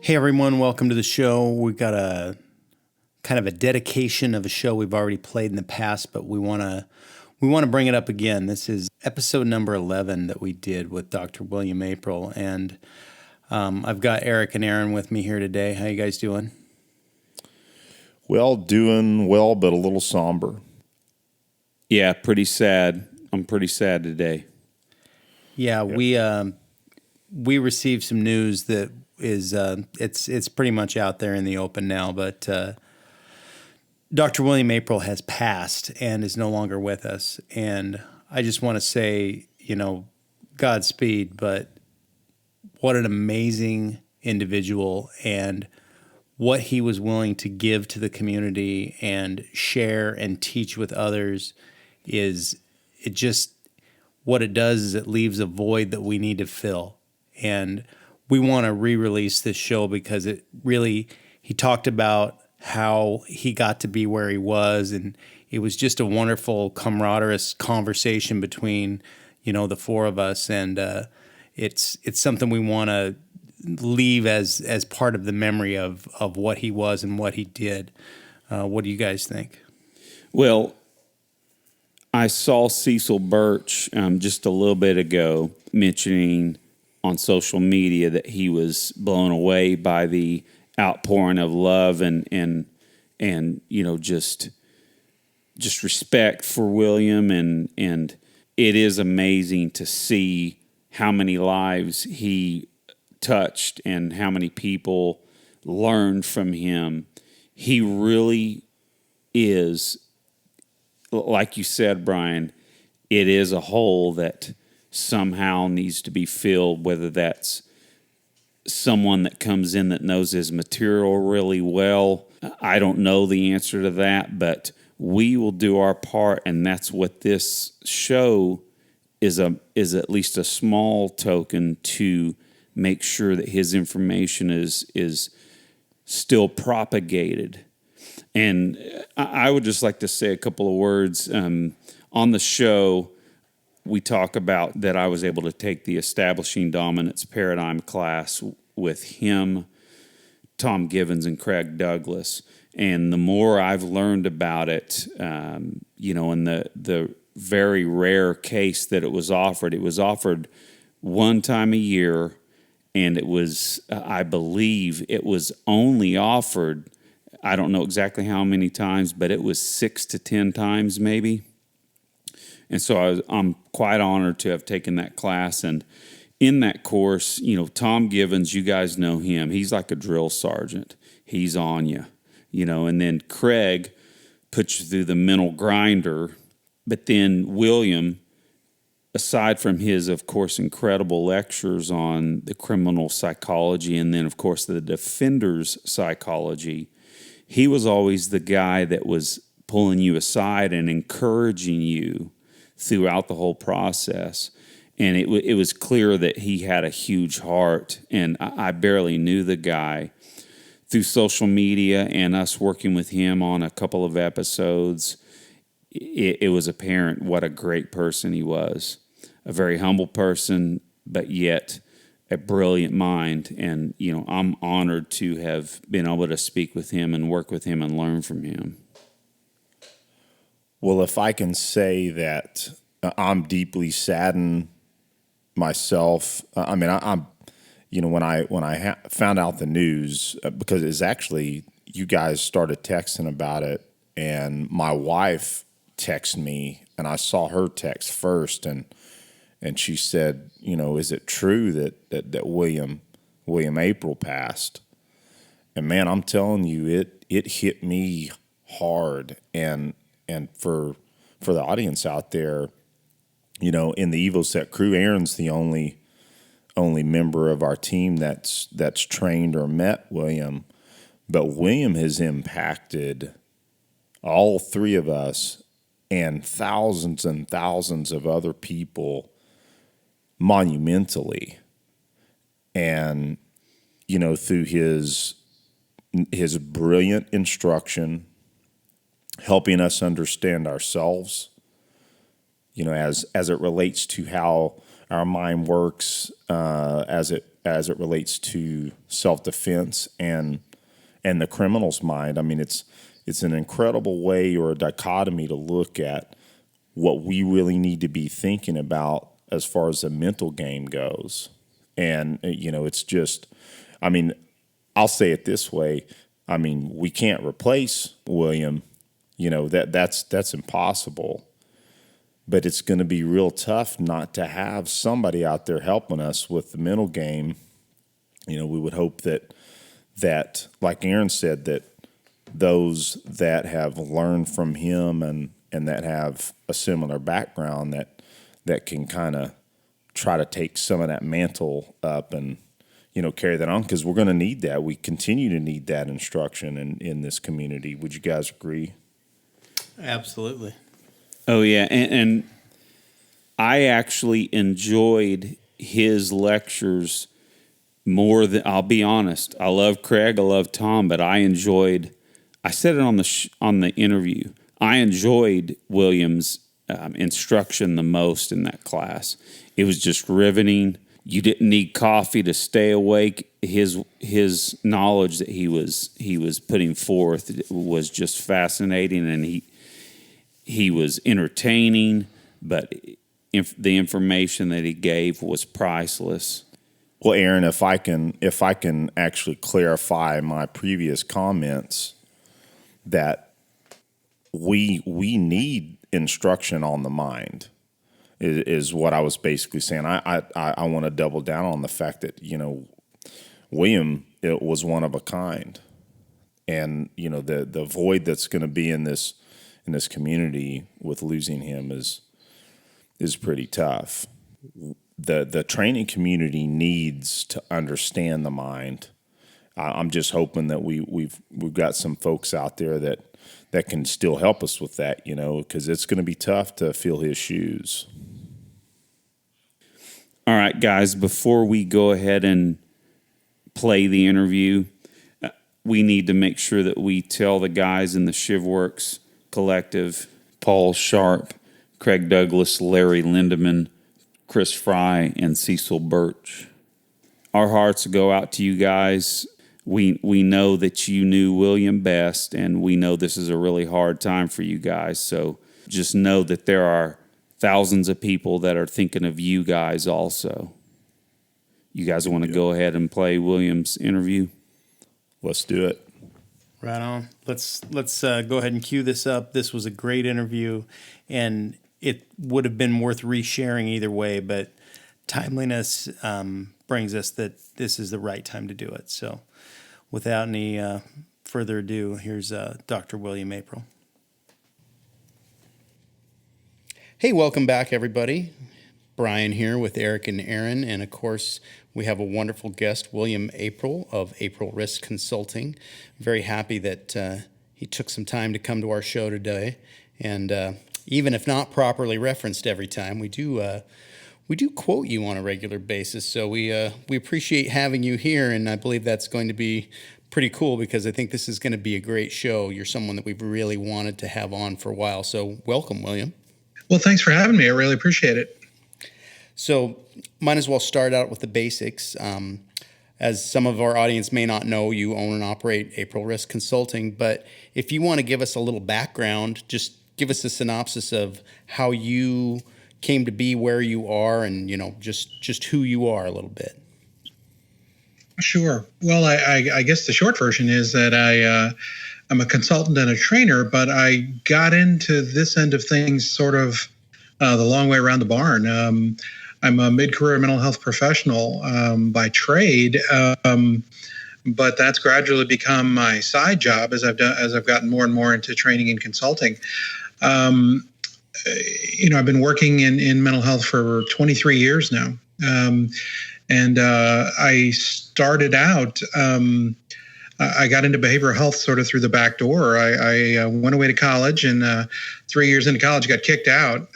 Hey everyone, welcome to the show. We've got a kind of a dedication of a show we've already played in the past, but we want to bring it up again. This is episode number 11 that we did with Dr. William Aprill, and I've got Eric and Aaron with me here today. How you guys doing? Well, doing well, but a little somber. Yeah, pretty sad. I'm pretty sad today. Yeah, we received some news that is it's pretty much out there in the open now, but Dr. William Aprill has passed and is no longer with us. And I just want to say, Godspeed, but what an amazing individual, and what he was willing to give to the community and share and teach with others what it does is it leaves a void that we need to fill. And we want to re-release this show because he talked about how he got to be where he was, and it was just a wonderful camaraderie conversation between, the four of us, and it's something we want to leave as part of the memory of what he was and what he did. What do you guys think? Well, I saw Cecil Birch just a little bit ago mentioning on social media that he was blown away by the outpouring of love and just respect for William, and it is amazing to see how many lives he touched and how many people learned from him. He really is, like you said, Brian, it is a hole that somehow needs to be filled, whether that's someone that comes in that knows his material really well. I don't know the answer to that, but we will do our part, and that's what this show is at least a small token to make sure that his information is still propagated. And I would just like to say a couple of words. On the show, we talk about that I was able to take the Establishing Dominance Paradigm class with him, Tom Givens, and Craig Douglas. And the more I've learned about it, in the very rare case that it was offered one time a year, and it was, I believe, it was only offered, I don't know exactly how many times, but it was 6 to 10 times maybe. And so I'm quite honored to have taken that class. And in that course, Tom Givens, you guys know him. He's like a drill sergeant. He's on you, and then Craig puts you through the mental grinder. But then William, aside from his, of course, incredible lectures on the criminal psychology and then, of course, the defender's psychology, he was always the guy that was pulling you aside and encouraging you throughout the whole process. And it was clear that he had a huge heart, and I barely knew the guy. Through social media and us working with him on a couple of episodes, it was apparent what a great person he was. A very humble person, but yet a brilliant mind. And, I'm honored to have been able to speak with him and work with him and learn from him. Well, if I can say that I'm deeply saddened myself. I'm when I found out the news, because it's actually, you guys started texting about it, and my wife texted me, and I saw her text first, and she said, is it true that William Aprill passed? And man, I'm telling you, it hit me hard, and for the audience out there, in the EvoSet crew, Aaron's the only member of our team that's trained or met William, but William has impacted all three of us and thousands of other people monumentally. And through his brilliant instruction, helping us understand ourselves, as it relates to how our mind works as it relates to self-defense and the criminal's mind. I mean, it's an incredible way or a dichotomy to look at what we really need to be thinking about as far as the mental game goes. And, it's just, I mean, I'll say it this way. I mean, we can't replace William, that's impossible. But it's going to be real tough not to have somebody out there helping us with the mental game. We would hope that, like Aaron said, that those that have learned from him and that have a similar background that can kind of try to take some of that mantle up and, carry that on, because we're going to need that. We continue to need that instruction in this community. Would you guys agree? Absolutely. Oh, yeah. And I actually enjoyed his lectures more than, I'll be honest. I love Craig, I love Tom, but I said it on the interview, I enjoyed William's instruction the most in that class. It was just riveting. You didn't need coffee to stay awake. His knowledge that he was putting forth was just fascinating, and he was entertaining, but the information that he gave was priceless. Well, Aaron, if I can actually clarify my previous comments, that we need instruction on the mind is what I was basically saying. I want to double down on the fact that William, it was one of a kind, and the void that's going to be in this community with losing him is pretty tough. The training community needs to understand the mind. I'm just hoping that we've got some folks out there that can still help us with that, because it's going to be tough to fill his shoes. All right, guys, before we go ahead and play the interview, we need to make sure that we tell the guys in the Shivworks Collective, Paul Sharp, Craig Douglas, Larry Lindeman, Chris Fry, and Cecil Birch. Our hearts go out to you guys. We know that you knew William best, and we know this is a really hard time for you guys. So just know that there are thousands of people that are thinking of you guys also. You guys want to go ahead and play William's interview? Let's do it. Right on. Let's go ahead and cue this up. This was a great interview, and it would have been worth resharing either way, but timeliness brings us that this is the right time to do it. So without any further ado, here's Dr. William Aprill. Hey, welcome back, everybody. Brian here with Eric and Aaron, and of course, we have a wonderful guest, William Aprill of Aprill Risk Consulting. Very happy that he took some time to come to our show today, and even if not properly referenced every time, we do quote you on a regular basis. So we appreciate having you here, and I believe that's going to be pretty cool because I think this is going to be a great show. You're someone that we've really wanted to have on for a while. So welcome, William. Well, thanks for having me. I really appreciate it. So might as well start out with the basics. As some of our audience may not know, you own and operate Aprill Risk Consulting, but if you want to give us a little background, just give us a synopsis of how you came to be where you are and, just who you are a little bit. Sure. Well, I guess the short version is that I'm a consultant and a trainer, but I got into this end of things sort of the long way around the barn. I'm a mid-career mental health professional by trade, but that's gradually become my side job as I've gotten more and more into training and consulting. I've been working in mental health for 23 years now, and I started out. I got into behavioral health sort of through the back door. I went away to college, and 3 years into college, got kicked out.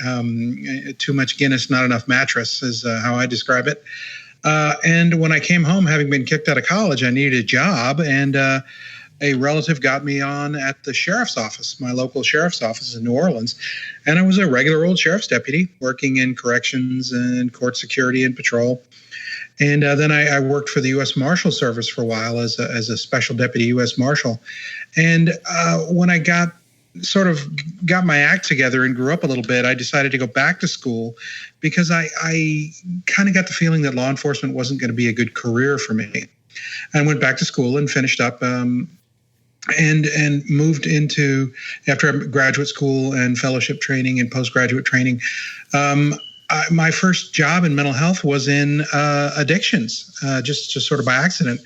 Too much Guinness, not enough mattress is how I describe it. And when I came home, having been kicked out of college, I needed a job, and a relative got me on at the sheriff's office, my local sheriff's office in New Orleans. And I was a regular old sheriff's deputy working in corrections and court security and patrol. And then I worked for the U.S. Marshal Service for a while as a special deputy U.S. Marshal. And when I got my act together and grew up a little bit, I decided to go back to school because I kind of got the feeling that law enforcement wasn't going to be a good career for me. I went back to school and finished up and moved into, after graduate school and fellowship training and postgraduate training, my first job in mental health was in addictions, just sort of by accident.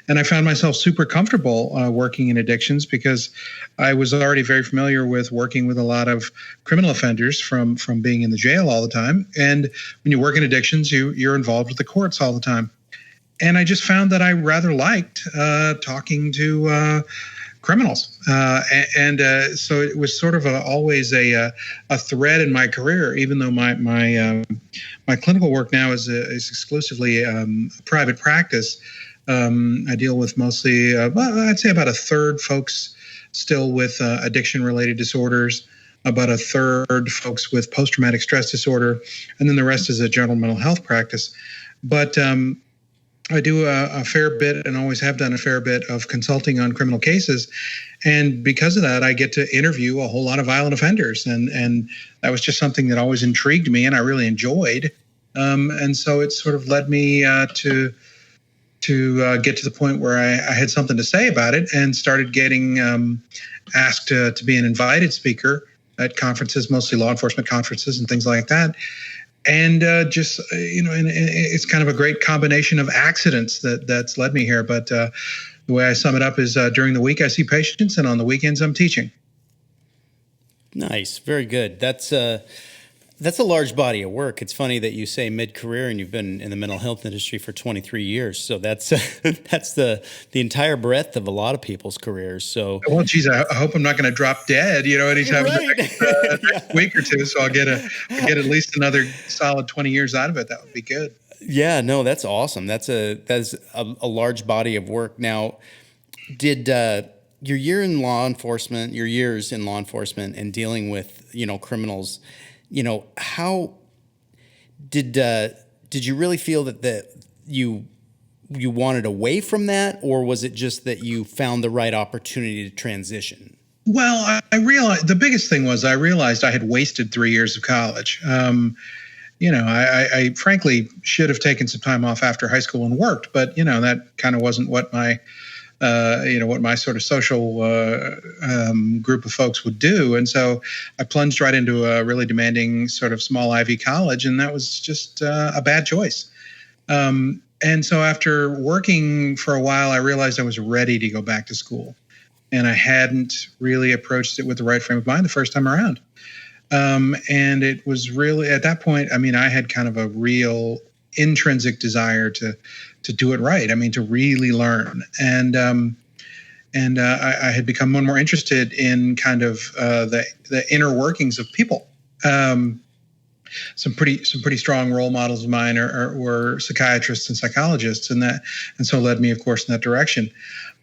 And I found myself super comfortable working in addictions because I was already very familiar with working with a lot of criminal offenders from being in the jail all the time. And when you work in addictions, you're involved with the courts all the time. And I just found that I rather liked talking to criminals. So it was sort of always a thread in my career, even though my clinical work now is exclusively private practice. I deal with mostly, I'd say about a third folks still with addiction-related disorders, about a third folks with post-traumatic stress disorder, and then the rest is a general mental health practice. But I do a fair bit and always have done a fair bit of consulting on criminal cases. And because of that, I get to interview a whole lot of violent offenders. And that was just something that always intrigued me and I really enjoyed. And so it sort of led me to get to the point where I had something to say about it and started getting asked to be an invited speaker at conferences, mostly law enforcement conferences and things like that. And it's kind of a great combination of accidents that's led me here. But the way I sum it up is during the week I see patients, and on the weekends I'm teaching. Nice, very good. That's a large body of work. It's funny that you say mid-career and you've been in the mental health industry for 23 years. So that's the entire breadth of a lot of people's careers. So, well, geez, I hope I'm not going to drop dead, anytime in the next week or two. So I'll get at least another solid 20 years out of it. That would be good. Yeah, no, that's awesome. That's a large body of work. Now, did your years in law enforcement and dealing with, criminals, how did you really feel that you wanted away from that, or was it just that you found the right opportunity to transition? Well, I realized the biggest thing was I realized I had wasted 3 years of college. I frankly should have taken some time off after high school and worked, but that kind of wasn't what my what my sort of social group of folks would do. And so I plunged right into a really demanding sort of small Ivy college, and that was just a bad choice. And so after working for a while, I realized I was ready to go back to school, and I hadn't really approached it with the right frame of mind the first time around. And it was really, at that point, I had kind of a real intrinsic desire to do it right. To really learn. And I had become more and more interested in kind of the inner workings of people. Some pretty strong role models of mine were psychiatrists and psychologists, and so led me, of course, in that direction.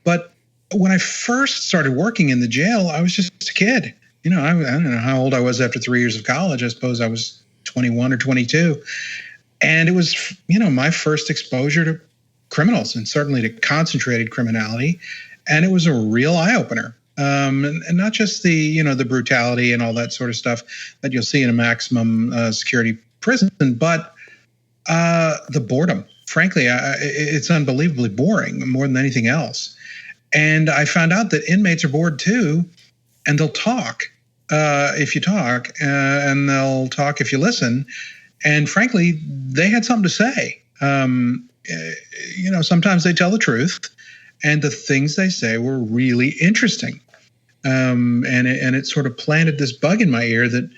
But when I first started working in the jail, I was just a kid. I don't know how old I was after 3 years of college. I suppose I was 21 or 22. And it was, my first exposure to criminals, and certainly to concentrated criminality. And it was a real eye-opener. And not just the brutality and all that sort of stuff that you'll see in a maximum security prison, but the boredom. Frankly, it's unbelievably boring, more than anything else. And I found out that inmates are bored too, and they'll talk if you talk, and they'll talk if you listen. And frankly, they had something to say. Sometimes they tell the truth, and the things they say were really interesting. And it sort of planted this bug in my ear that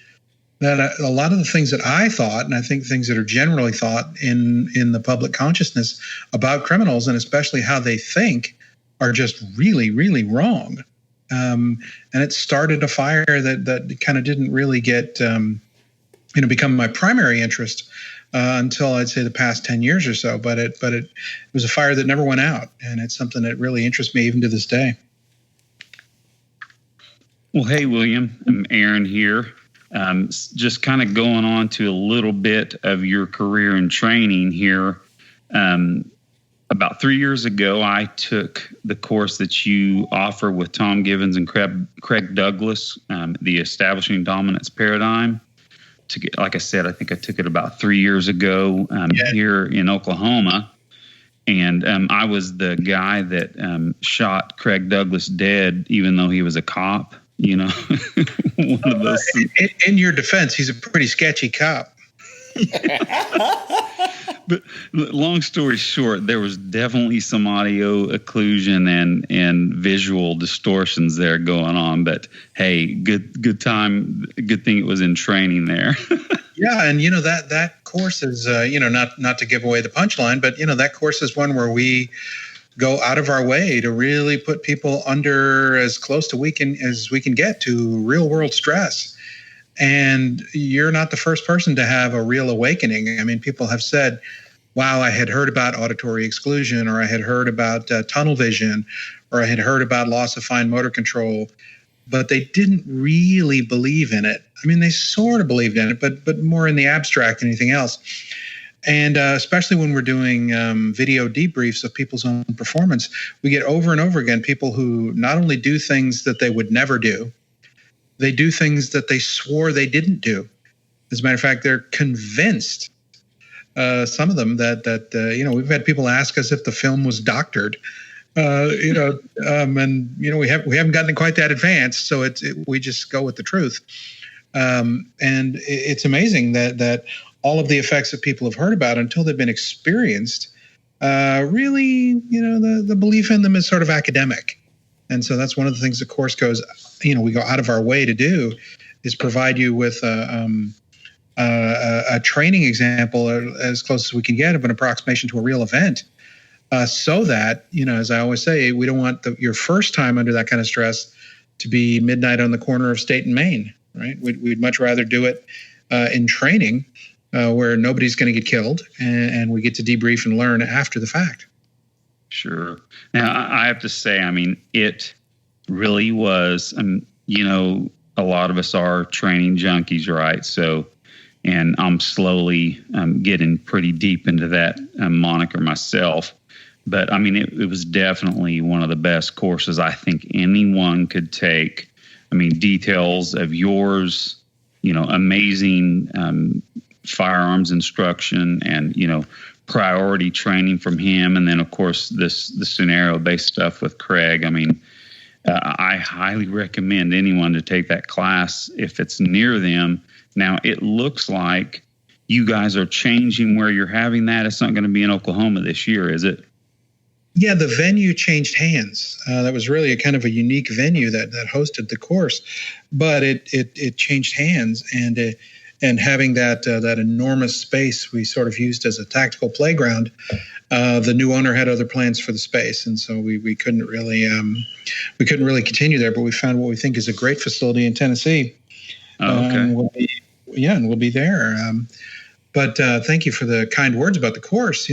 a lot of the things that I thought, and I think things that are generally thought in the public consciousness about criminals, and especially how they think, are just really, really wrong. And it started a fire that kind of didn't really get become my primary interest until I'd say the past 10 years or so. But it was a fire that never went out, and it's something that really interests me even to this day. Well, hey, William, I'm Aaron here. Just kind of going on to a little bit of your career and training here. About 3 years ago, I took the course that you offer with Tom Givens and Craig Douglas, the Establishing Dominance Paradigm. Like I said, I think I took it about 3 years ago here in Oklahoma. And I was the guy that shot Craig Douglas dead, even though he was a cop. One of those. In your defense, he's a pretty sketchy cop. But long story short, there was definitely some audio occlusion and visual distortions there going on. But hey, good time. Good thing it was in training there. Yeah, and that course is not to give away the punchline, but that course is one where we go out of our way to really put people under as close to as we can get to real world stress. And you're not the first person to have a real awakening. I mean, people have said, wow, I had heard about auditory exclusion, or I had heard about tunnel vision, or I had heard about loss of fine motor control, but they didn't really believe in it. I mean, they sort of believed in it, but more in the abstract than anything else. And especially when we're doing video debriefs of people's own performance, we get over and over again people who not only do things that they would never do, they do things that they swore they didn't do. As a matter of fact, they're convinced, some of them, that we've had people ask us if the film was doctored, and we haven't gotten quite that advanced, so we just go with the truth. And it's amazing that all of the effects that people have heard about until they've been experienced, really, the belief in them is sort of academic. And so that's one of the things the course goes, we go out of our way to do, is provide you with a training example as close as we can get of an approximation to a real event, so that, as I always say, we don't want your first time under that kind of stress to be midnight on the corner of State and Main, right? We'd much rather do it in training, where nobody's going to get killed, and we get to debrief and learn after the fact. Sure. Now, I have to say, I mean, it really was, a lot of us are training junkies, right? So, and I'm slowly getting pretty deep into that moniker myself. But, I mean, it was definitely one of the best courses I think anyone could take. I mean, details of yours, amazing firearms instruction and, priority training from him. And then, of course, the scenario-based stuff with Craig. I mean, I highly recommend anyone to take that class if it's near them. Now, it looks like you guys are changing where you're having that. It's not going to be in Oklahoma this year, is it? Yeah, the venue changed hands. That was really a kind of a unique venue that hosted the course, but it changed hands, and having that enormous space we sort of used as a tactical playground. The new owner had other plans for the space, and so we couldn't really continue there. But we found what we think is a great facility in Tennessee. Oh, okay. And we'll be there. But thank you for the kind words about the course.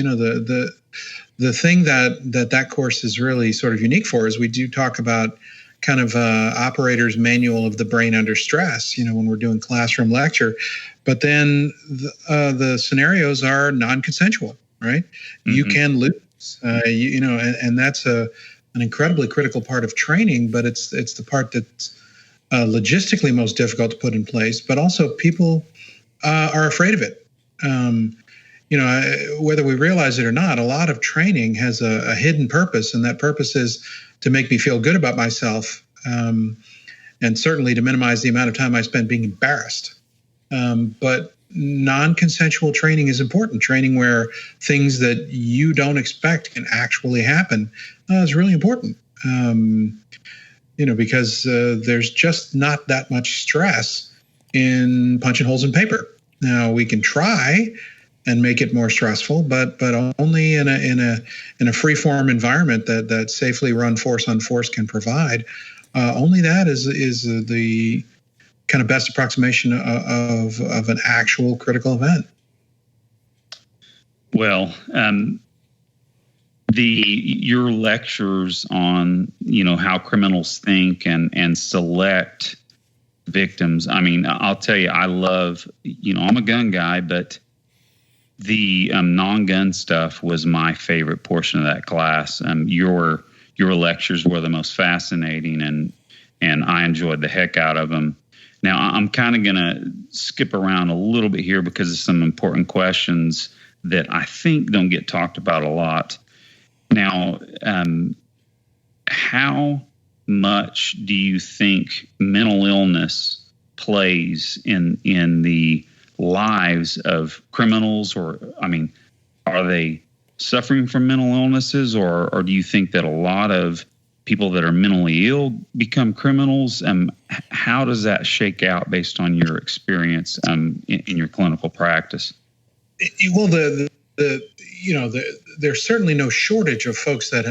The thing that course is really sort of unique for is we do talk about kind of operator's manual of the brain under stress, when we're doing classroom lecture. But then the scenarios are non-consensual, right? Mm-hmm. You can lose, and that's an incredibly critical part of training, but it's the part that's logistically most difficult to put in place. But also people are afraid of it. Whether we realize it or not, a lot of training has a hidden purpose, and that purpose is to make me feel good about myself, and certainly to minimize the amount of time I spend being embarrassed. But non-consensual training is important. Training where things that you don't expect can actually happen is really important. Because there's just not that much stress in punching holes in paper. Now we can try and make it more stressful, but only in a free-form environment that safely run force on force can provide. Only that is the kind of best approximation of an actual critical event. Well, your lectures on, how criminals think and select victims. I mean, I'll tell you, I love, I'm a gun guy, but the non-gun stuff was my favorite portion of that class. Your lectures were the most fascinating, and I enjoyed the heck out of them. Now, I'm kind of going to skip around a little bit here because of some important questions that I think don't get talked about a lot. Now, how much do you think mental illness plays in the lives of criminals? Or, are they suffering from mental illnesses, or do you think that a lot of people that are mentally ill become criminals? How does that shake out based on your experience in your clinical practice? Well, there's certainly no shortage of folks that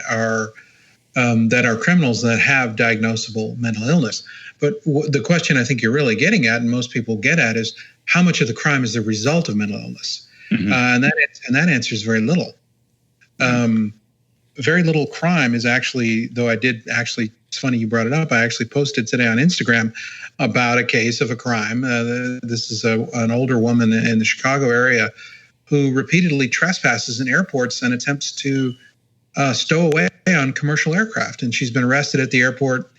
are criminals that have diagnosable mental illness. But the question I think you're really getting at, and most people get at, is how much of the crime is the result of mental illness? Mm-hmm. And that answer is very little. Very little crime is actually, though it's funny you brought it up. I actually posted today on Instagram about a case of a crime. This is an older woman in the Chicago area who repeatedly trespasses in airports and attempts to stow away on commercial aircraft. And she's been arrested at the airport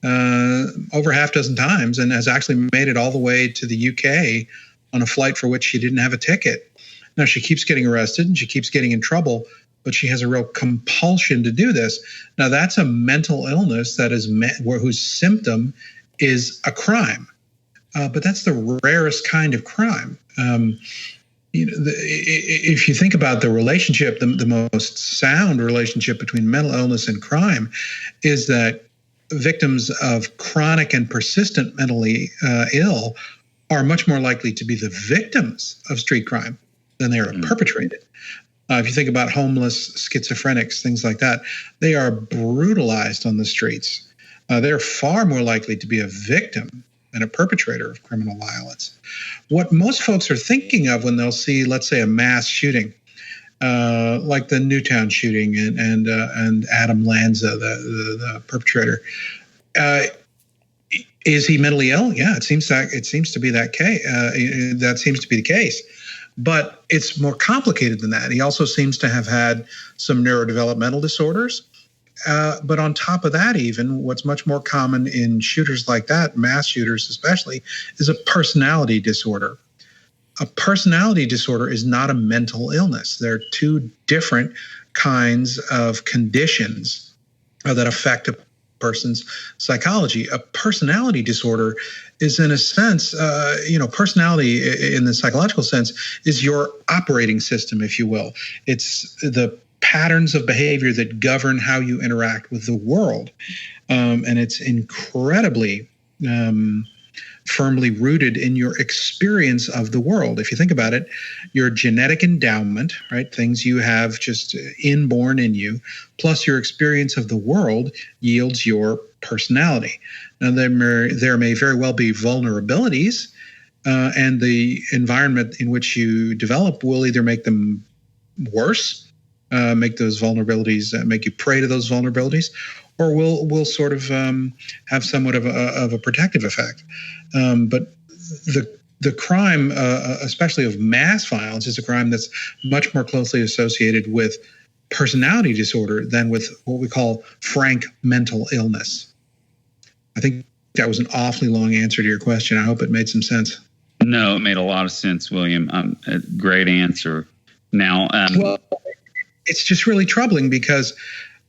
over half dozen times and has actually made it all the way to the UK on a flight for which she didn't have a ticket. Now, she keeps getting arrested and she keeps getting in trouble, but she has a real compulsion to do this. Now, that's a mental illness that is whose symptom is a crime. But that's the rarest kind of crime. If you think about the relationship, the most sound relationship between mental illness and crime is that victims of chronic and persistent mentally ill are much more likely to be the victims of street crime than they are perpetrated. If you think about homeless, schizophrenics, things like that, they are brutalized on the streets. They're far more likely to be a victim than a perpetrator of criminal violence. What most folks are thinking of when they'll see, let's say, a mass shooting, like the Newtown shooting and Adam Lanza, the perpetrator, is he mentally ill? Yeah, it seems to be that case. That seems to be the case. But it's more complicated than that. He also seems to have had some neurodevelopmental disorders. But on top of that, even what's much more common in shooters like that, mass shooters especially, is a personality disorder. A personality disorder is not a mental illness. There are two different kinds of conditions that affect a person's psychology. A personality disorder is, in a sense, personality in the psychological sense is your operating system, if you will. It's the patterns of behavior that govern how you interact with the world. And it's incredibly firmly rooted in your experience of the world. If you think about it, your genetic endowment, right, things you have just inborn in you, plus your experience of the world yields your personality. Now, there may very well be vulnerabilities, and the environment in which you develop will either make them worse, make those vulnerabilities, make you prey to those vulnerabilities, or will sort of have somewhat of a protective effect. But the crime, especially of mass violence, is a crime that's much more closely associated with personality disorder than with what we call frank mental illness. I think that was an awfully long answer to your question. I hope it made some sense. No, it made a lot of sense, William. A great answer. Now, well, it's just really troubling because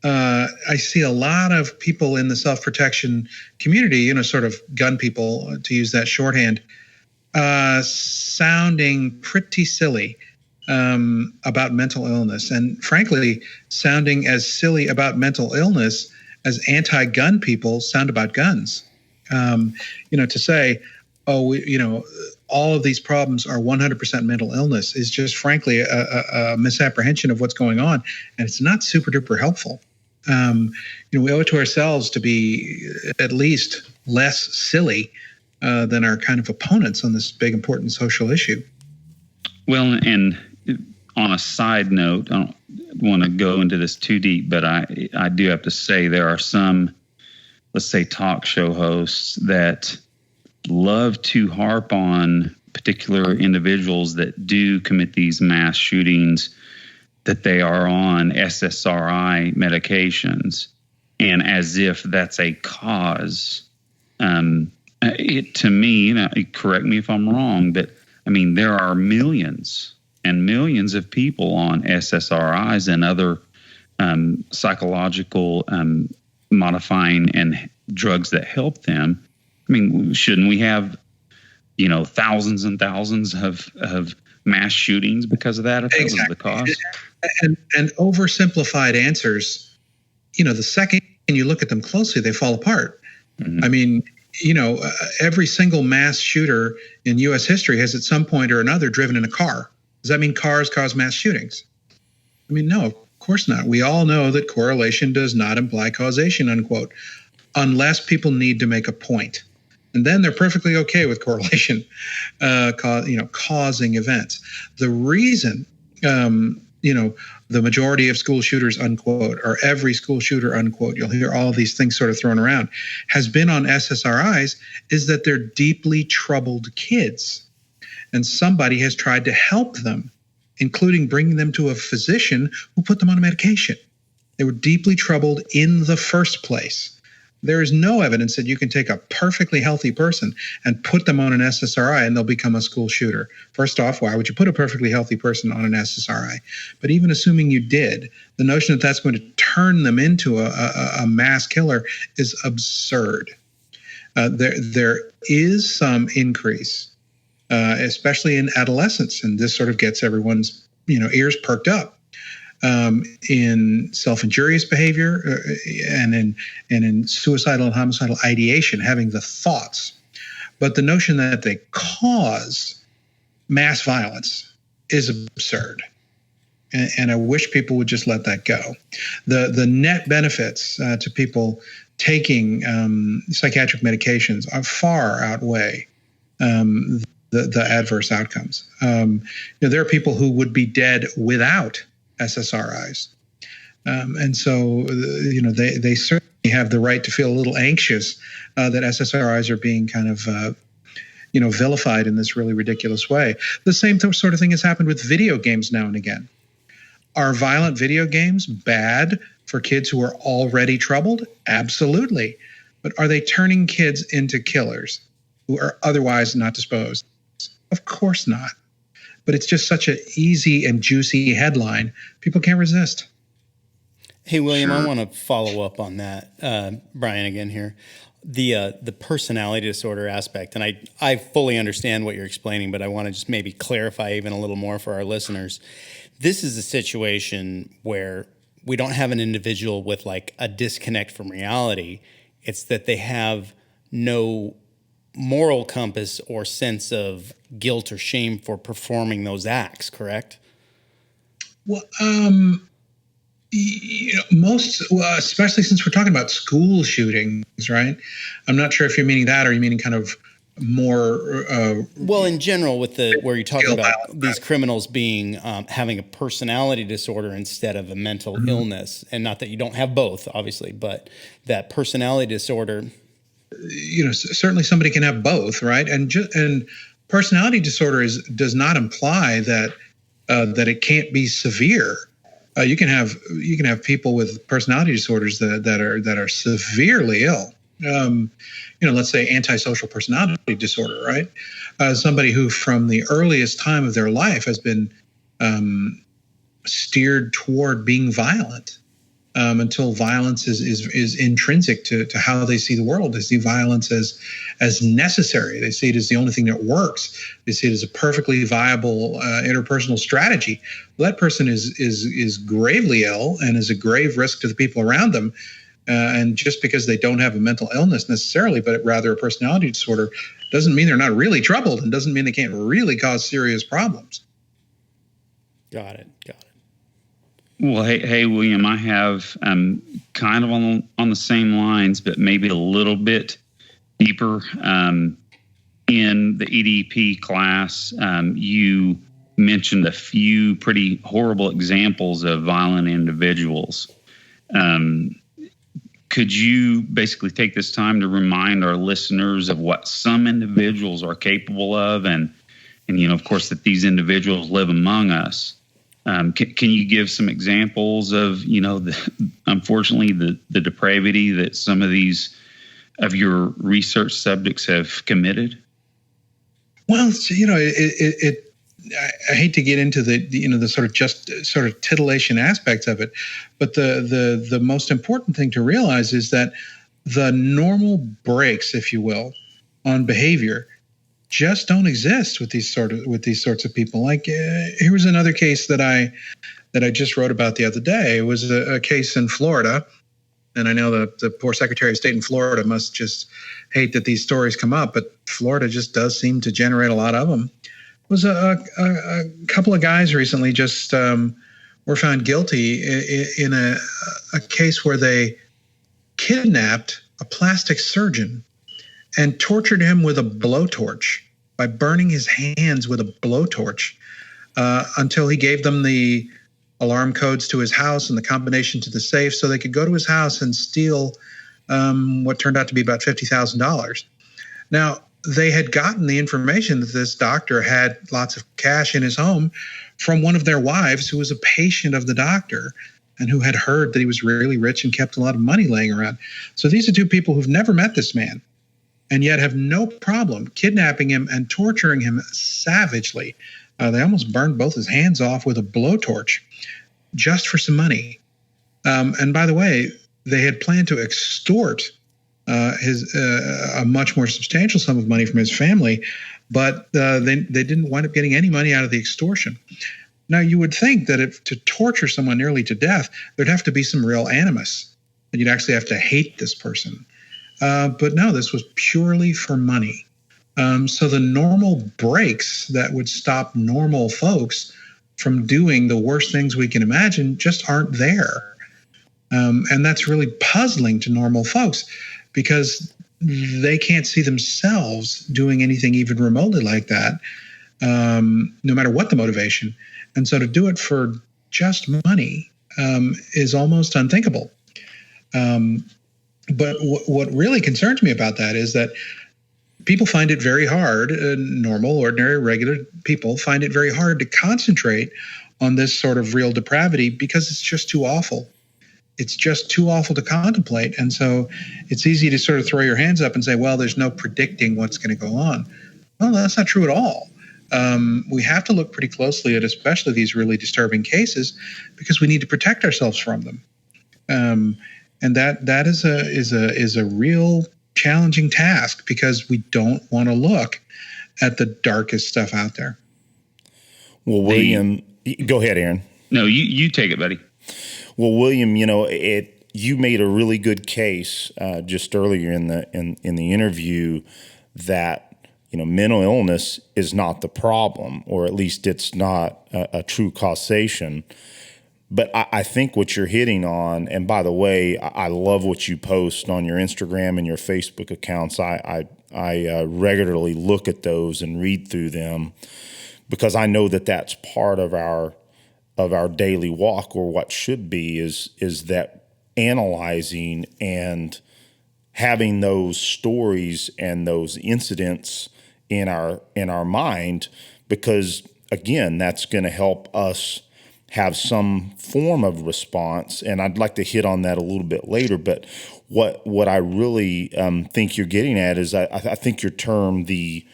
I see a lot of people in the self-protection community, sort of gun people, to use that shorthand, sounding pretty silly about mental illness, and frankly, sounding as silly about mental illness as anti-gun people sound about guns. To say, all of these problems are 100% mental illness is just, frankly, a misapprehension of what's going on, and it's not super duper helpful. We owe it to ourselves to be at least less silly than our kind of opponents on this big, important social issue. Well, and on a side note, want to go into this too deep, but I do have to say there are some, let's say, talk show hosts that love to harp on particular individuals that do commit these mass shootings, that they are on SSRI medications, and as if that's a cause. To me, now, correct me if I'm wrong, but I mean, there are millions and millions of people on SSRIs and other psychological modifying and drugs that help them. I mean, shouldn't we have, thousands and thousands of mass shootings because of that? If exactly. That was the cause. And oversimplified answers, the second you look at them closely, they fall apart. Mm-hmm. I mean, every single mass shooter in U.S. history has at some point or another driven in a car. Does that mean cars cause mass shootings? I mean, no, of course not. We all know that correlation does not imply causation, unquote, unless people need to make a point. And then they're perfectly okay with correlation, causing events. The reason, the majority of school shooters, unquote, or every school shooter, unquote, you'll hear all these things sort of thrown around, has been on SSRIs, is that they're deeply troubled kids. And somebody has tried to help them, including bringing them to a physician who put them on a medication. They were deeply troubled in the first place. There is no evidence that you can take a perfectly healthy person and put them on an SSRI and they'll become a school shooter. First off, why would you put a perfectly healthy person on an SSRI? But even assuming you did, the notion that that's going to turn them into a mass killer is absurd. There is some increase, especially in adolescence, and this sort of gets everyone's ears perked up. In self-injurious behavior and in suicidal and homicidal ideation, having the thoughts. But the notion that they cause mass violence is absurd. And I wish people would just let that go. The net benefits to people taking psychiatric medications are far outweigh the adverse outcomes. There are people who would be dead without SSRIs. And so, they certainly have the right to feel a little anxious that SSRIs are being kind of, vilified in this really ridiculous way. The same sort of thing has happened with video games now and again. Are violent video games bad for kids who are already troubled? Absolutely. But are they turning kids into killers who are otherwise not disposed? Of course not. But it's just such an easy and juicy headline. People can't resist. Hey, William, sure. I want to follow up on that. Brian again here. The personality disorder aspect, and I fully understand what you're explaining, but I want to just maybe clarify even a little more for our listeners. This is a situation where we don't have an individual with like a disconnect from reality. It's that they have no moral compass or sense of guilt or shame for performing those acts, correct? Well, especially since we're talking about school shootings, right? I'm not sure if you're meaning that or you're meaning kind of more. Well, in general, with where you're talking about these criminals being having a personality disorder instead of a mental illness, and not that you don't have both, obviously, but that personality disorder. Certainly somebody can have both, right? And personality disorder does not imply that it can't be severe. You can have people with personality disorders that are severely ill. Let's say antisocial personality disorder, right? Somebody who from the earliest time of their life has been steered toward being violent. Until violence is intrinsic to how they see the world. They see violence as necessary. They see it as the only thing that works. They see it as a perfectly viable interpersonal strategy. Well, that person is gravely ill and is a grave risk to the people around them. And just because they don't have a mental illness necessarily, but rather a personality disorder, doesn't mean they're not really troubled and doesn't mean they can't really cause serious problems. Got it. Well, hey, William, I have kind of on the same lines, but maybe a little bit deeper. In the EDP class, you mentioned a few pretty horrible examples of violent individuals. Could you basically take this time to remind our listeners of what some individuals are capable of, and of course, that these individuals live among us? Can you give some examples of, unfortunately, the depravity that some of these of your research subjects have committed? Well, I hate to get into the sort of titillation aspects of it, but the most important thing to realize is that the normal breaks, if you will, on behavior just don't exist with these sorts of people. Like here was another case that I just wrote about the other day. It was a case in Florida, and I know the poor Secretary of State in Florida must just hate that these stories come up, but Florida just does seem to generate a lot of them. It was a couple of guys recently just were found guilty in a case where they kidnapped a plastic surgeon and tortured him with a blowtorch by burning his hands with a blowtorch until he gave them the alarm codes to his house and the combination to the safe so they could go to his house and steal what turned out to be about $50,000. Now, they had gotten the information that this doctor had lots of cash in his home from one of their wives who was a patient of the doctor and who had heard that he was really rich and kept a lot of money laying around. So these are two people who've never met this man and yet have no problem kidnapping him and torturing him savagely. They almost burned both his hands off with a blowtorch just for some money. And by the way, they had planned to extort a much more substantial sum of money from his family, but they didn't wind up getting any money out of the extortion. Now, you would think that if to torture someone nearly to death, there'd have to be some real animus, and you'd actually have to hate this person. But no, this was purely for money. So the normal breaks that would stop normal folks from doing the worst things we can imagine just aren't there. And that's really puzzling to normal folks because they can't see themselves doing anything even remotely like that, no matter what the motivation. And so to do it for just money is almost unthinkable. But what really concerns me about that is that people find it very hard, normal, ordinary, regular people find it very hard to concentrate on this sort of real depravity because it's just too awful. It's just too awful to contemplate. And so it's easy to sort of throw your hands up and say, well, there's no predicting what's going to go on. Well, that's not true at all. We have to look pretty closely at especially these really disturbing cases because we need to protect ourselves from them. And that is a real challenging task because we don't want to look at the darkest stuff out there. Well, William, go ahead, Aaron. No, you take it, buddy. Well, William, you made a really good case just earlier in the interview that mental illness is not the problem, or at least it's not a true causation. But I think what you're hitting on, and by the way, I love what you post on your Instagram and your Facebook accounts. I regularly look at those and read through them because I know that that's part of our daily walk, or what should be is that analyzing and having those stories and those incidents in our mind, because again, that's going to help us have some form of response. And I'd like to hit on that a little bit later. But what I really think you're getting at is I think your term, the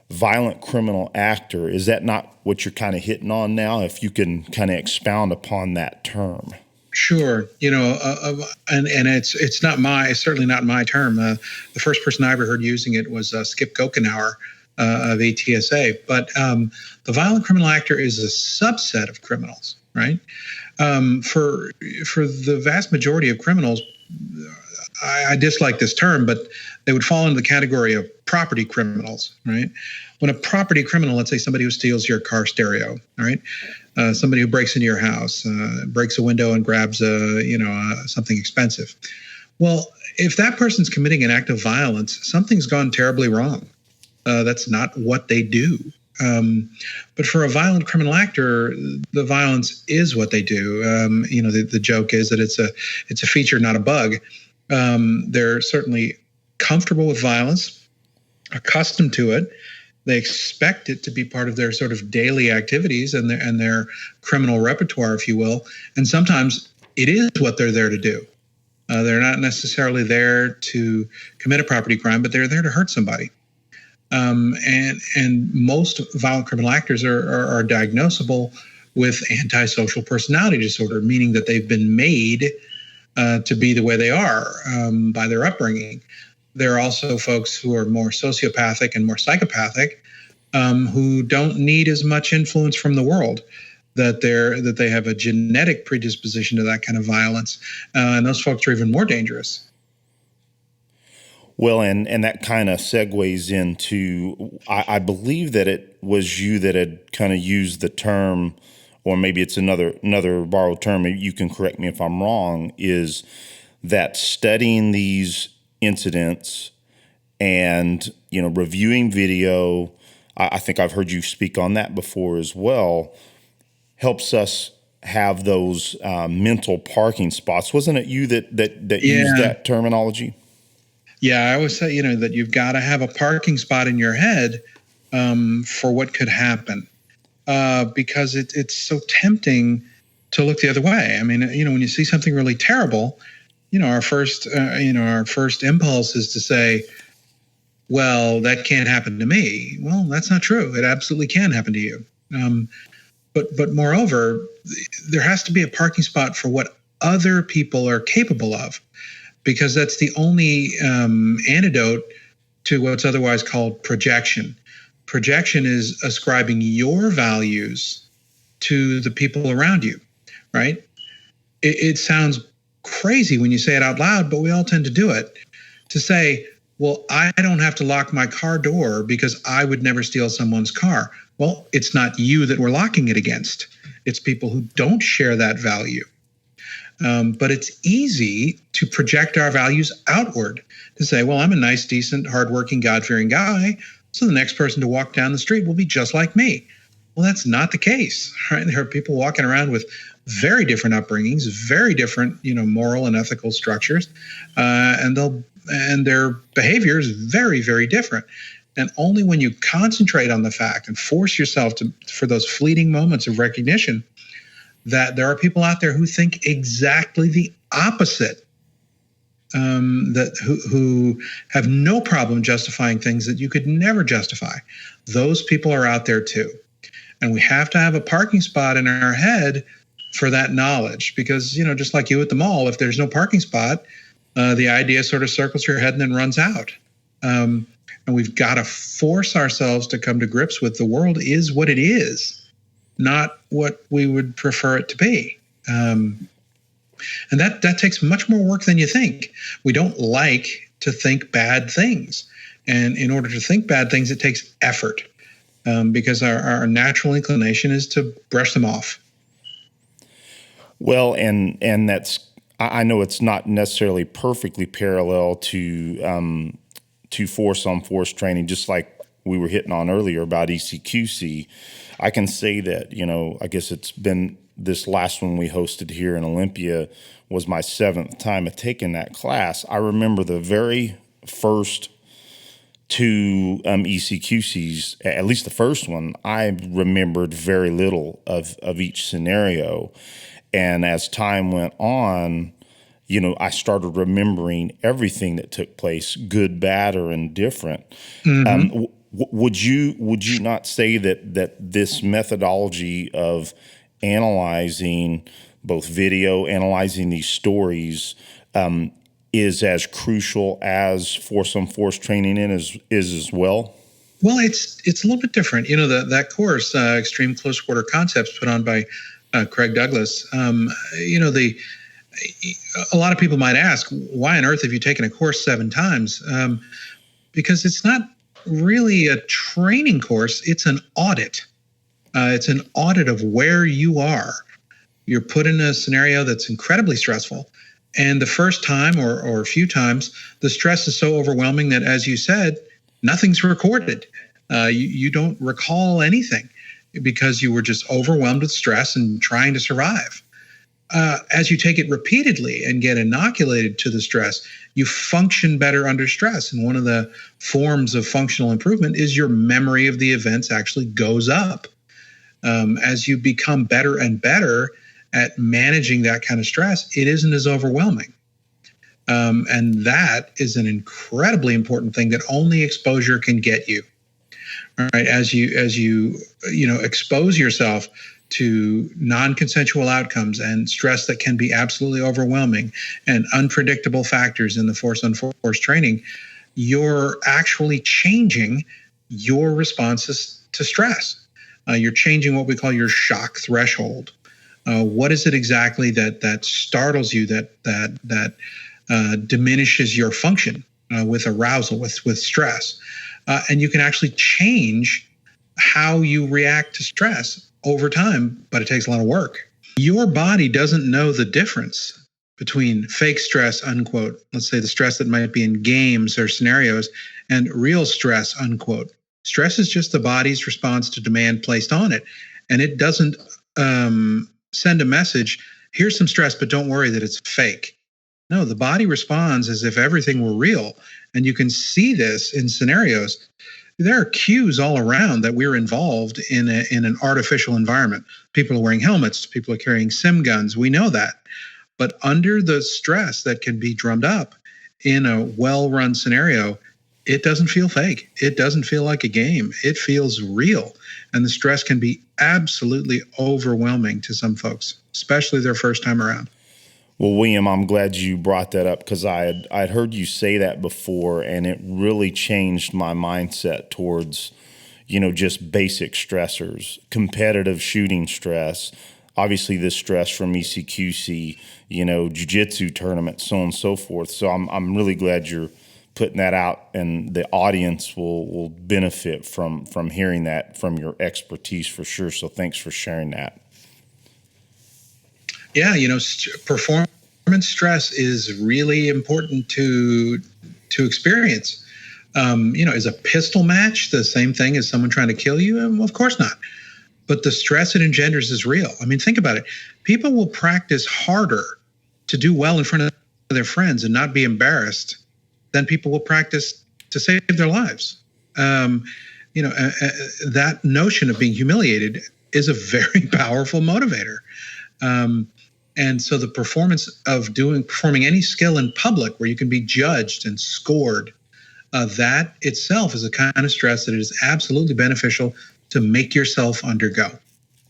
violent criminal actor, is that not what you're kind of hitting on now? If you can kind of expound upon that term. Sure. And it's certainly not my term. The first person I ever heard using it was Skip Gokenauer of ATSA. But the violent criminal actor is a subset of criminals, right? For the vast majority of criminals, I dislike this term, but they would fall into the category of property criminals, right? When a property criminal, let's say somebody who steals your car stereo, all right? Somebody who breaks into your house, breaks a window and grabs something expensive. Well, if that person's committing an act of violence, something's gone terribly wrong. That's not what they do. But for a violent criminal actor, the violence is what they do. The joke is that it's a feature, not a bug. They're certainly comfortable with violence, accustomed to it. They expect it to be part of their sort of daily activities and their criminal repertoire, if you will. And sometimes it is what they're there to do. They're not necessarily there to commit a property crime, but they're there to hurt somebody. And most violent criminal actors are diagnosable with antisocial personality disorder, meaning that they've been made to be the way they are by their upbringing. There are also folks who are more sociopathic and more psychopathic who don't need as much influence from the world, that they have a genetic predisposition to that kind of violence. And those folks are even more dangerous. Well, and that kind of segues into, I believe that it was you that had kind of used the term, or maybe it's another borrowed term, you can correct me if I'm wrong, is that studying these incidents and, reviewing video, I think I've heard you speak on that before as well, helps us have those mental parking spots. Wasn't it you that used that terminology? Yeah, I always say, that you've got to have a parking spot in your head for what could happen, because it's so tempting to look the other way. I mean, when you see something really terrible, our first impulse is to say, well, that can't happen to me. Well, that's not true. It absolutely can happen to you. But moreover, there has to be a parking spot for what other people are capable of, because that's the only antidote to what's otherwise called projection. Projection is ascribing your values to the people around you, right? It sounds crazy when you say it out loud, but we all tend to do it. To say, well, I don't have to lock my car door because I would never steal someone's car. Well, it's not you that we're locking it against. It's people who don't share that value. But it's easy to project our values outward, to say, well, I'm a nice, decent, hardworking, God-fearing guy, so the next person to walk down the street will be just like me. Well, that's not the case, right? There are people walking around with very different upbringings, very different, moral and ethical structures, and their behavior is very, very different. And only when you concentrate on the fact and force yourself for those fleeting moments of recognition that there are people out there who think exactly the opposite, who have no problem justifying things that you could never justify. Those people are out there too. And we have to have a parking spot in our head for that knowledge, because, just like you at the mall, if there's no parking spot, the idea sort of circles your head and then runs out. And we've got to force ourselves to come to grips with the world is what it is, not what we would prefer it to be. And that takes much more work than you think. We don't like to think bad things. And in order to think bad things, it takes effort, because our natural inclination is to brush them off. Well, and that's, I know it's not necessarily perfectly parallel to force on force training, just like we were hitting on earlier about ECQC. I can say that, I guess it's been this last one we hosted here in Olympia was my 7th time of taking that class. I remember the very first 2 ECQCs, at least the first one, I remembered very little of each scenario. And as time went on, I started remembering everything that took place, good, bad, or indifferent. Mm-hmm. Would you not say that this methodology of analyzing both video, analyzing these stories, is as crucial as force on force training is as well? Well, it's a little bit different. That course, Extreme Close Quarter Concepts, put on by Craig Douglas. A lot of people might ask, why on earth have you taken a course 7 times? Because it's not really a training course. It's an audit. It's an audit of where you are. You're put in a scenario that's incredibly stressful. And the first time or a few times, the stress is so overwhelming that, as you said, nothing's recorded. You don't recall anything because you were just overwhelmed with stress and trying to survive. As you take it repeatedly and get inoculated to the stress, you function better under stress. And one of the forms of functional improvement is your memory of the events actually goes up. As you become better and better at managing that kind of stress, it isn't as overwhelming. And that is an incredibly important thing that only exposure can get you. All right, as you expose yourself to non-consensual outcomes and stress that can be absolutely overwhelming and unpredictable factors in the force-unforce training, you're actually changing your responses to stress. You're changing what we call your shock threshold. What is it exactly that startles you, that diminishes your function with arousal, with stress? And you can actually change how you react to stress over time, but it takes a lot of work. Your body doesn't know the difference between fake stress, unquote, let's say the stress that might be in games or scenarios, and real stress, unquote. Stress is just the body's response to demand placed on it. And it doesn't send a message, here's some stress, but don't worry that it's fake. No, the body responds as if everything were real. And you can see this in scenarios. There are cues all around that we're involved in an artificial environment. People are wearing helmets. People are carrying sim guns. We know that. But under the stress that can be drummed up in a well-run scenario, it doesn't feel fake. It doesn't feel like a game. It feels real. And the stress can be absolutely overwhelming to some folks, especially their first time around. Well, William, I'm glad you brought that up because I'd heard you say that before, and it really changed my mindset towards, just basic stressors, competitive shooting stress, obviously this stress from ECQC, jiu-jitsu tournaments, so on and so forth. So I'm really glad you're putting that out, and the audience will benefit from hearing that from your expertise for sure. So thanks for sharing that. Yeah, performance stress is really important to experience. Is a pistol match the same thing as someone trying to kill you? Of course not. But the stress it engenders is real. I mean, think about it. People will practice harder to do well in front of their friends and not be embarrassed than people will practice to save their lives. That notion of being humiliated is a very powerful motivator. And so the performance of performing any skill in public where you can be judged and scored, that itself is a kind of stress that is absolutely beneficial to make yourself undergo.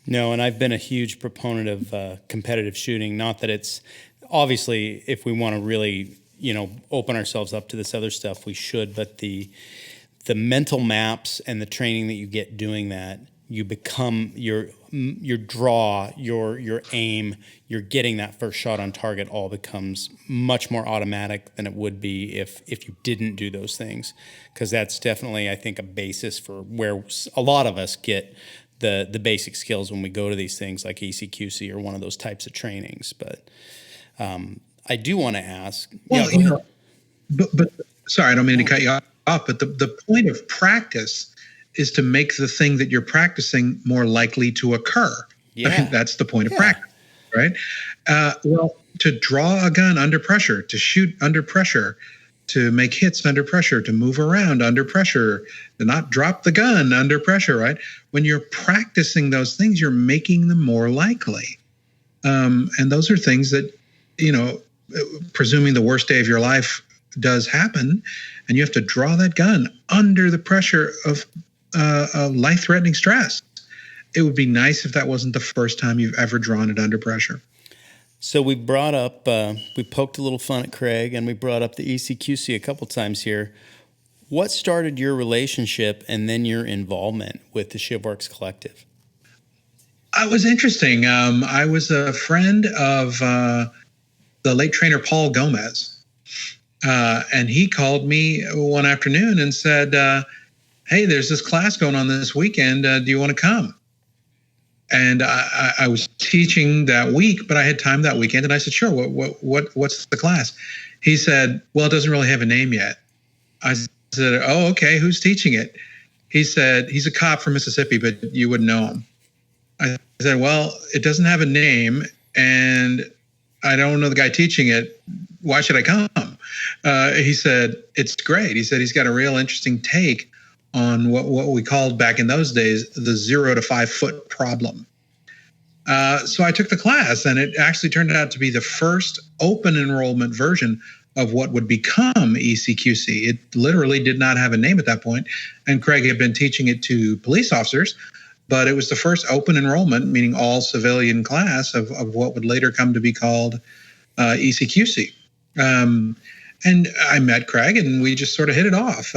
No, and I've been a huge proponent of competitive shooting. Not that it's obviously, if we want to really, open ourselves up to this other stuff, we should. But the mental maps and the training that you get doing that, you become your draw, your aim, you're getting that first shot on target all becomes much more automatic than it would be if you didn't do those things. Because that's definitely, I think, a basis for where a lot of us get the basic skills when we go to these things like ECQC or one of those types of trainings. But I do want to ask. Well, but sorry, I don't mean to cut you off, but the point of practice is to make the thing that you're practicing more likely to occur. Yeah. That's the point of practice, right? To draw a gun under pressure, to shoot under pressure, to make hits under pressure, to move around under pressure, to not drop the gun under pressure, right? When you're practicing those things, you're making them more likely. And those are things that, presuming the worst day of your life does happen, and you have to draw that gun under the pressure of life-threatening stress. It would be nice if that wasn't the first time you've ever drawn it under pressure. So we brought up, we poked a little fun at Craig, and we brought up the ECQC a couple times here. What started your relationship and then your involvement with the Shivworks Collective? It was interesting. I was a friend of the late trainer Paul Gomez, and he called me one afternoon and said, hey, there's this class going on this weekend. Do you want to come? And I was teaching that week, but I had time that weekend. And I said, sure, what's the class? He said, well, it doesn't really have a name yet. I said, oh, okay, who's teaching it? He said, he's a cop from Mississippi, but you wouldn't know him. I said, well, it doesn't have a name, and I don't know the guy teaching it. Why should I come? He said, it's great. He said he's got a real interesting take on what we called back in those days the 0 to 5 foot problem. So I took the class, and it actually turned out to be the first open enrollment version of what would become ECQC. It literally did not have a name at that point, and Craig had been teaching it to police officers, but it was the first open enrollment, meaning all civilian class of what would later come to be called ECQC. And I met Craig, and we just sort of hit it off.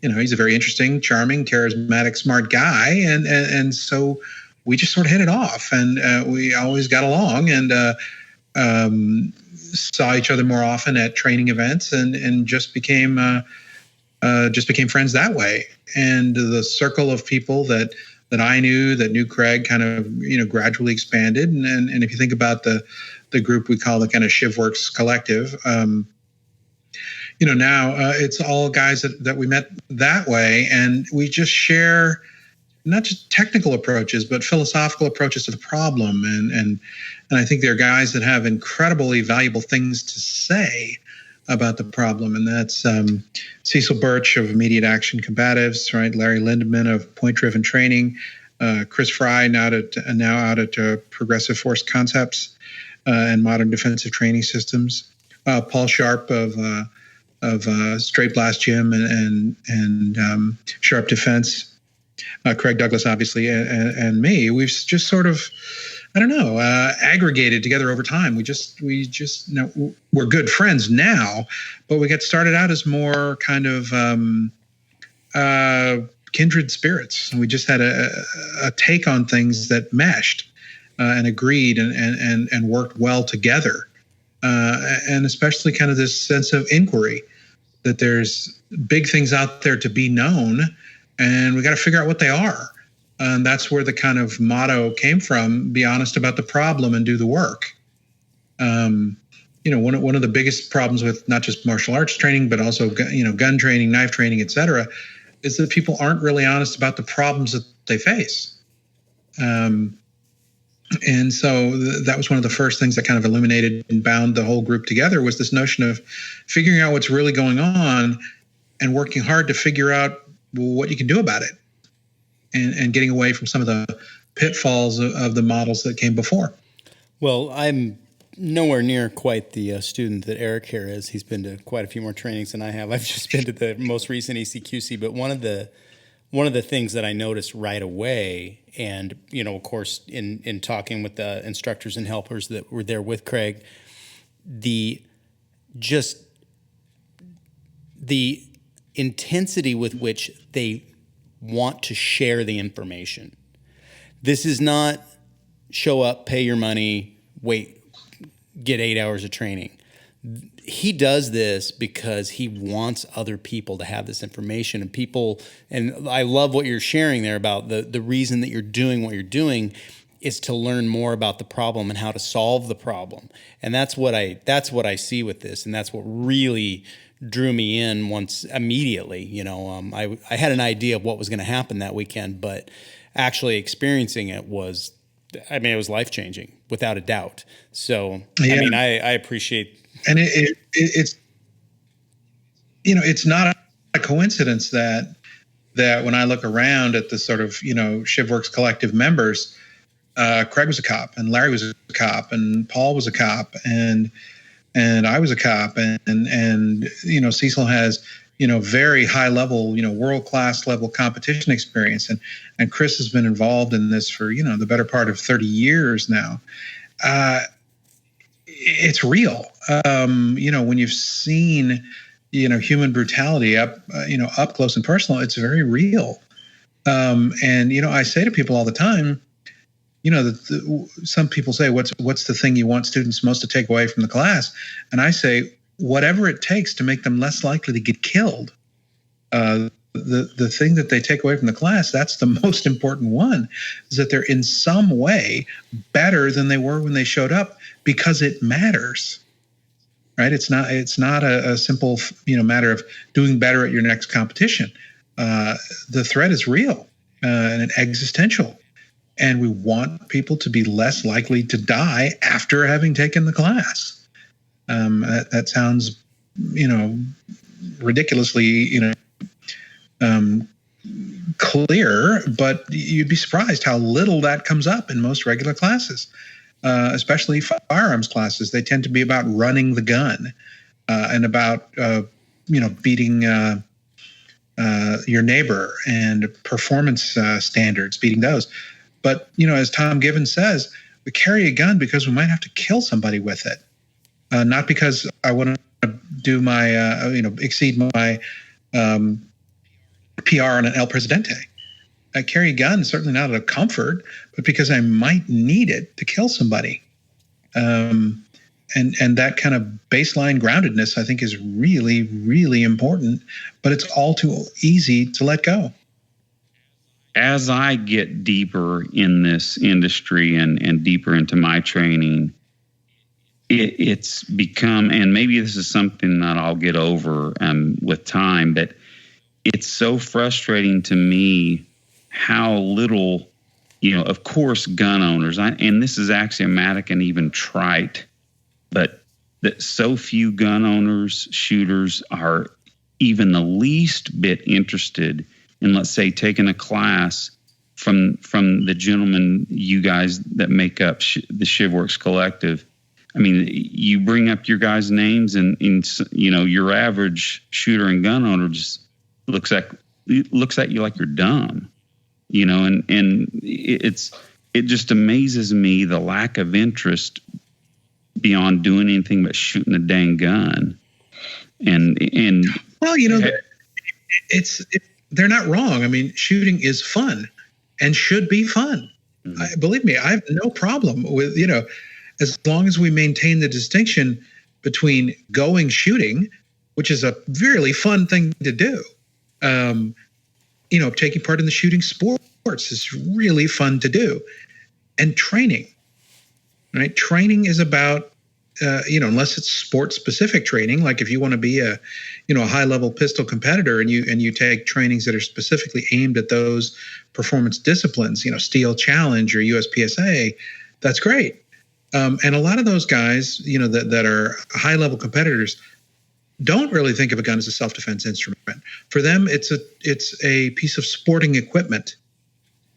He's a very interesting, charming, charismatic, smart guy, and so we just sort of hit it off, and we always got along, and saw each other more often at training events, and just became friends that way. And the circle of people that I knew that knew Craig kind of gradually expanded. And if you think about the group we call the kind of Shivworks Collective, now it's all guys that we met that way, and we just share not just technical approaches, but philosophical approaches to the problem. And I think there are guys that have incredibly valuable things to say about the problem. And that's Cecil Birch of Immediate Action Combatives, right? Larry Lindemann of Point Driven Training, Chris Fry now out at Progressive Force Concepts and Modern Defensive Training Systems, Paul Sharp of Straight Blast Gym and Sharp Defense, Craig Douglas, obviously, and me. We've just sort of, aggregated together over time. We just we're good friends now, but we got started out as more kind of kindred spirits. We just had a take on things that meshed and agreed and worked well together, and especially kind of this sense of inquiry that there's big things out there to be known, and we got to figure out what they are. And that's where the kind of motto came from: be honest about the problem and do the work. One of the biggest problems with not just martial arts training, but also gun training, knife training, et cetera, is that people aren't really honest about the problems that they face. And so that was one of the first things that kind of illuminated and bound the whole group together, was this notion of figuring out what's really going on and working hard to figure out what you can do about it, and getting away from some of the pitfalls of the models that came before. Well, I'm nowhere near quite the student that Eric here is. He's been to quite a few more trainings than I have. I've just been to the most recent ECQC, but one of the things that I noticed right away, and of course in talking with the instructors and helpers that were there with Craig, the intensity with which they want to share the information. This is not show up, pay your money, wait, get 8 hours of training. He does this because he wants other people to have this information, and I love what you're sharing there about the reason that you're doing what you're doing is to learn more about the problem and how to solve the problem. And that's what I see with this, and that's what really drew me in once immediately. I had an idea of what was going to happen that weekend, but actually experiencing it was life-changing without a doubt. So, yeah. I appreciate. And it's not a coincidence that when I look around at the sort of, Shivworks Collective members, Craig was a cop, and Larry was a cop, and Paul was a cop, and I was a cop, and Cecil has very high level, world-class level competition experience, and Chris has been involved in this for the better part of 30 years now. It's real. When you've seen human brutality up close and personal, it's very real. And I say to people all the time, some people say, what's the thing you want students most to take away from the class? And I say, whatever it takes to make them less likely to get killed. The thing that they take away from the class, that's the most important one, is that they're in some way better than they were when they showed up, because it matters, right? It's not a simple, matter of doing better at your next competition. the threat is real and existential. And we want people to be less likely to die after having taken the class. That sounds, ridiculously, clear, but you'd be surprised how little that comes up in most regular classes, especially firearms classes. They tend to be about running the gun and about, beating your neighbor and performance standards, beating those. But, as Tom Givens says, we carry a gun because we might have to kill somebody with it, not because I want to do my, exceed my PR on an El Presidente. I carry a gun, certainly not out of comfort, but because I might need it to kill somebody. And that kind of baseline groundedness, I think, is really, really important, but it's all too easy to let go. As I get deeper in this industry and deeper into my training, it's become, and maybe this is something that I'll get over with time, but it's so frustrating to me how little, of course, gun owners, and this is axiomatic and even trite, but that so few gun owners, shooters are even the least bit interested in, let's say, taking a class from the gentlemen, you guys that make up the Shivworks Collective. I mean, you bring up your guys' names, and your average shooter and gun owner just looks at you like you're dumb, and it just amazes me the lack of interest beyond doing anything but shooting a dang gun. And well, they're not wrong. I mean, shooting is fun and should be fun. Mm-hmm. Believe me, I have no problem with, as long as we maintain the distinction between going shooting, which is a really fun thing to do. Taking part in the shooting sports is really fun to do. And training, right? Training is about, unless it's sport specific training, like if you want to be a high level pistol competitor and you take trainings that are specifically aimed at those performance disciplines, Steel Challenge or USPSA, that's great. And a lot of those guys, that are high level competitors don't really think of a gun as a self-defense instrument. For them, it's a piece of sporting equipment,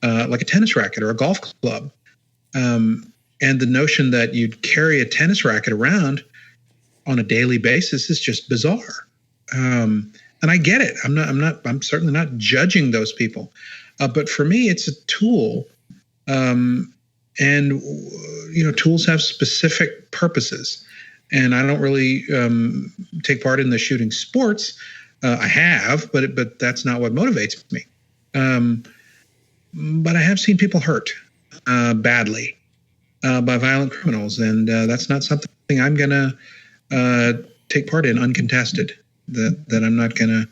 like a tennis racket or a golf club. And the notion that you'd carry a tennis racket around on a daily basis is just bizarre. And I get it. I'm certainly not judging those people. But for me, it's a tool. And tools have specific purposes. And I don't really take part in the shooting sports. I have, but that's not what motivates me. But I have seen people hurt badly by violent criminals, and that's not something I'm going to take part in uncontested. That I'm not going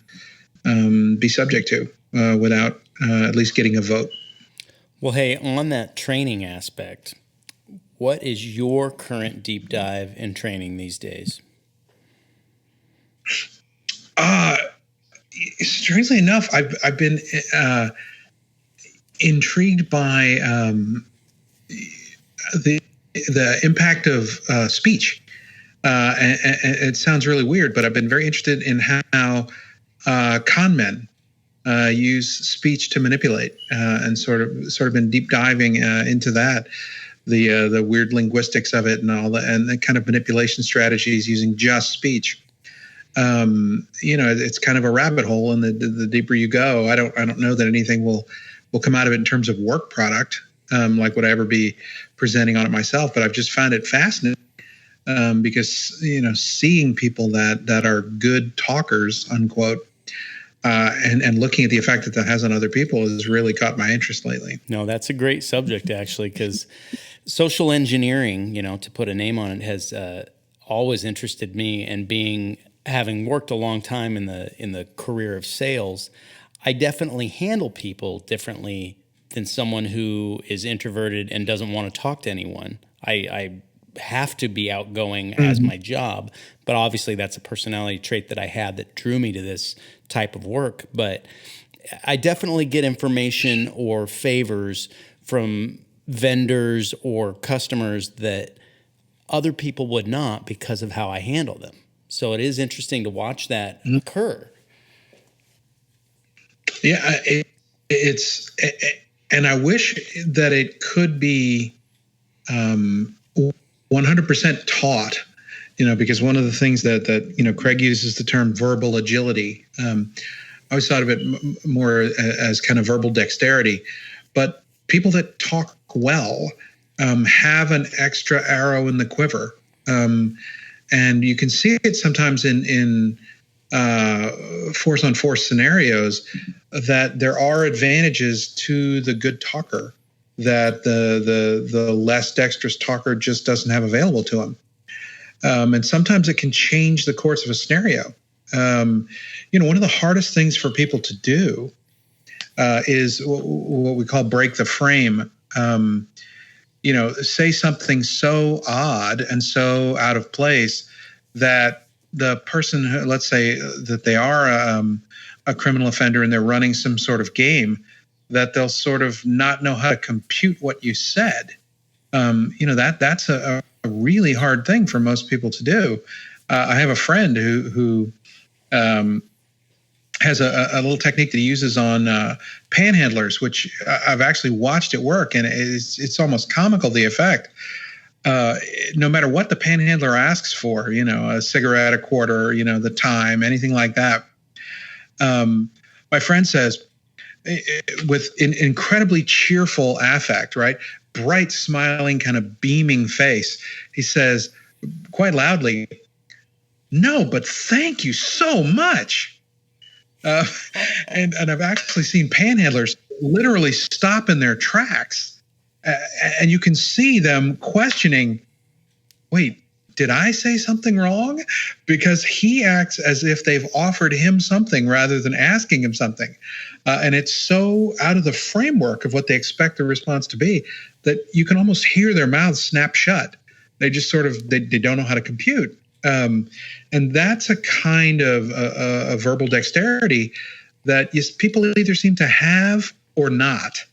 to be subject to without at least getting a vote. Well, hey, on that training aspect, what is your current deep dive in training these days? Strangely enough, I've been intrigued by the impact of speech. And it sounds really weird, but I've been very interested in how con men use speech to manipulate, and sort of been deep diving into that. The weird linguistics of it and all that, and the kind of manipulation strategies using just speech. It's kind of a rabbit hole, and the deeper you go, I don't know that anything will come out of it in terms of work product, like would I ever be presenting on it myself. But I've just found it fascinating because seeing people that are good talkers, unquote, and looking at the effect that has on other people has really caught my interest lately. No, that's a great subject, actually, because social engineering, to put a name on it, has always interested me. And having worked a long time in the career of sales, I definitely handle people differently than someone who is introverted and doesn't want to talk to anyone. I have to be outgoing as my job, but obviously that's a personality trait that I had that drew me to this type of work. But I definitely get information or favors from vendors or customers that other people would not because of how I handle them. So it is interesting to watch that occur. Yeah, it's, and I wish that it could be 100% taught, because one of the things that Craig uses the term verbal agility. I always thought of it more as kind of verbal dexterity, but people that talk well have an extra arrow in the quiver. And you can see it sometimes in force on force scenarios, that there are advantages to the good talker that the less dexterous talker just doesn't have available to him. And sometimes it can change the course of a scenario. One of the hardest things for people to do is what we call break the frame. Say something so odd and so out of place that the person, let's say that they are a criminal offender and they're running some sort of game, that they'll sort of not know how to compute what you said. That's a really hard thing for most people to do. I have a friend who has a little technique that he uses on panhandlers, which I've actually watched it work, and it's almost comical, the effect. No matter what the panhandler asks for, a cigarette, a quarter, the time, anything like that. My friend says, with an incredibly cheerful affect, right? Bright, smiling, kind of beaming face, he says quite loudly, "No, but thank you so much." And I've actually seen panhandlers literally stop in their tracks, and you can see them questioning, wait, did I say something wrong? Because he acts as if they've offered him something rather than asking him something. And it's so out of the framework of what they expect the response to be that you can almost hear their mouths snap shut. They just sort of, they don't know how to compute. And that's a kind of a verbal dexterity that people either seem to have or not.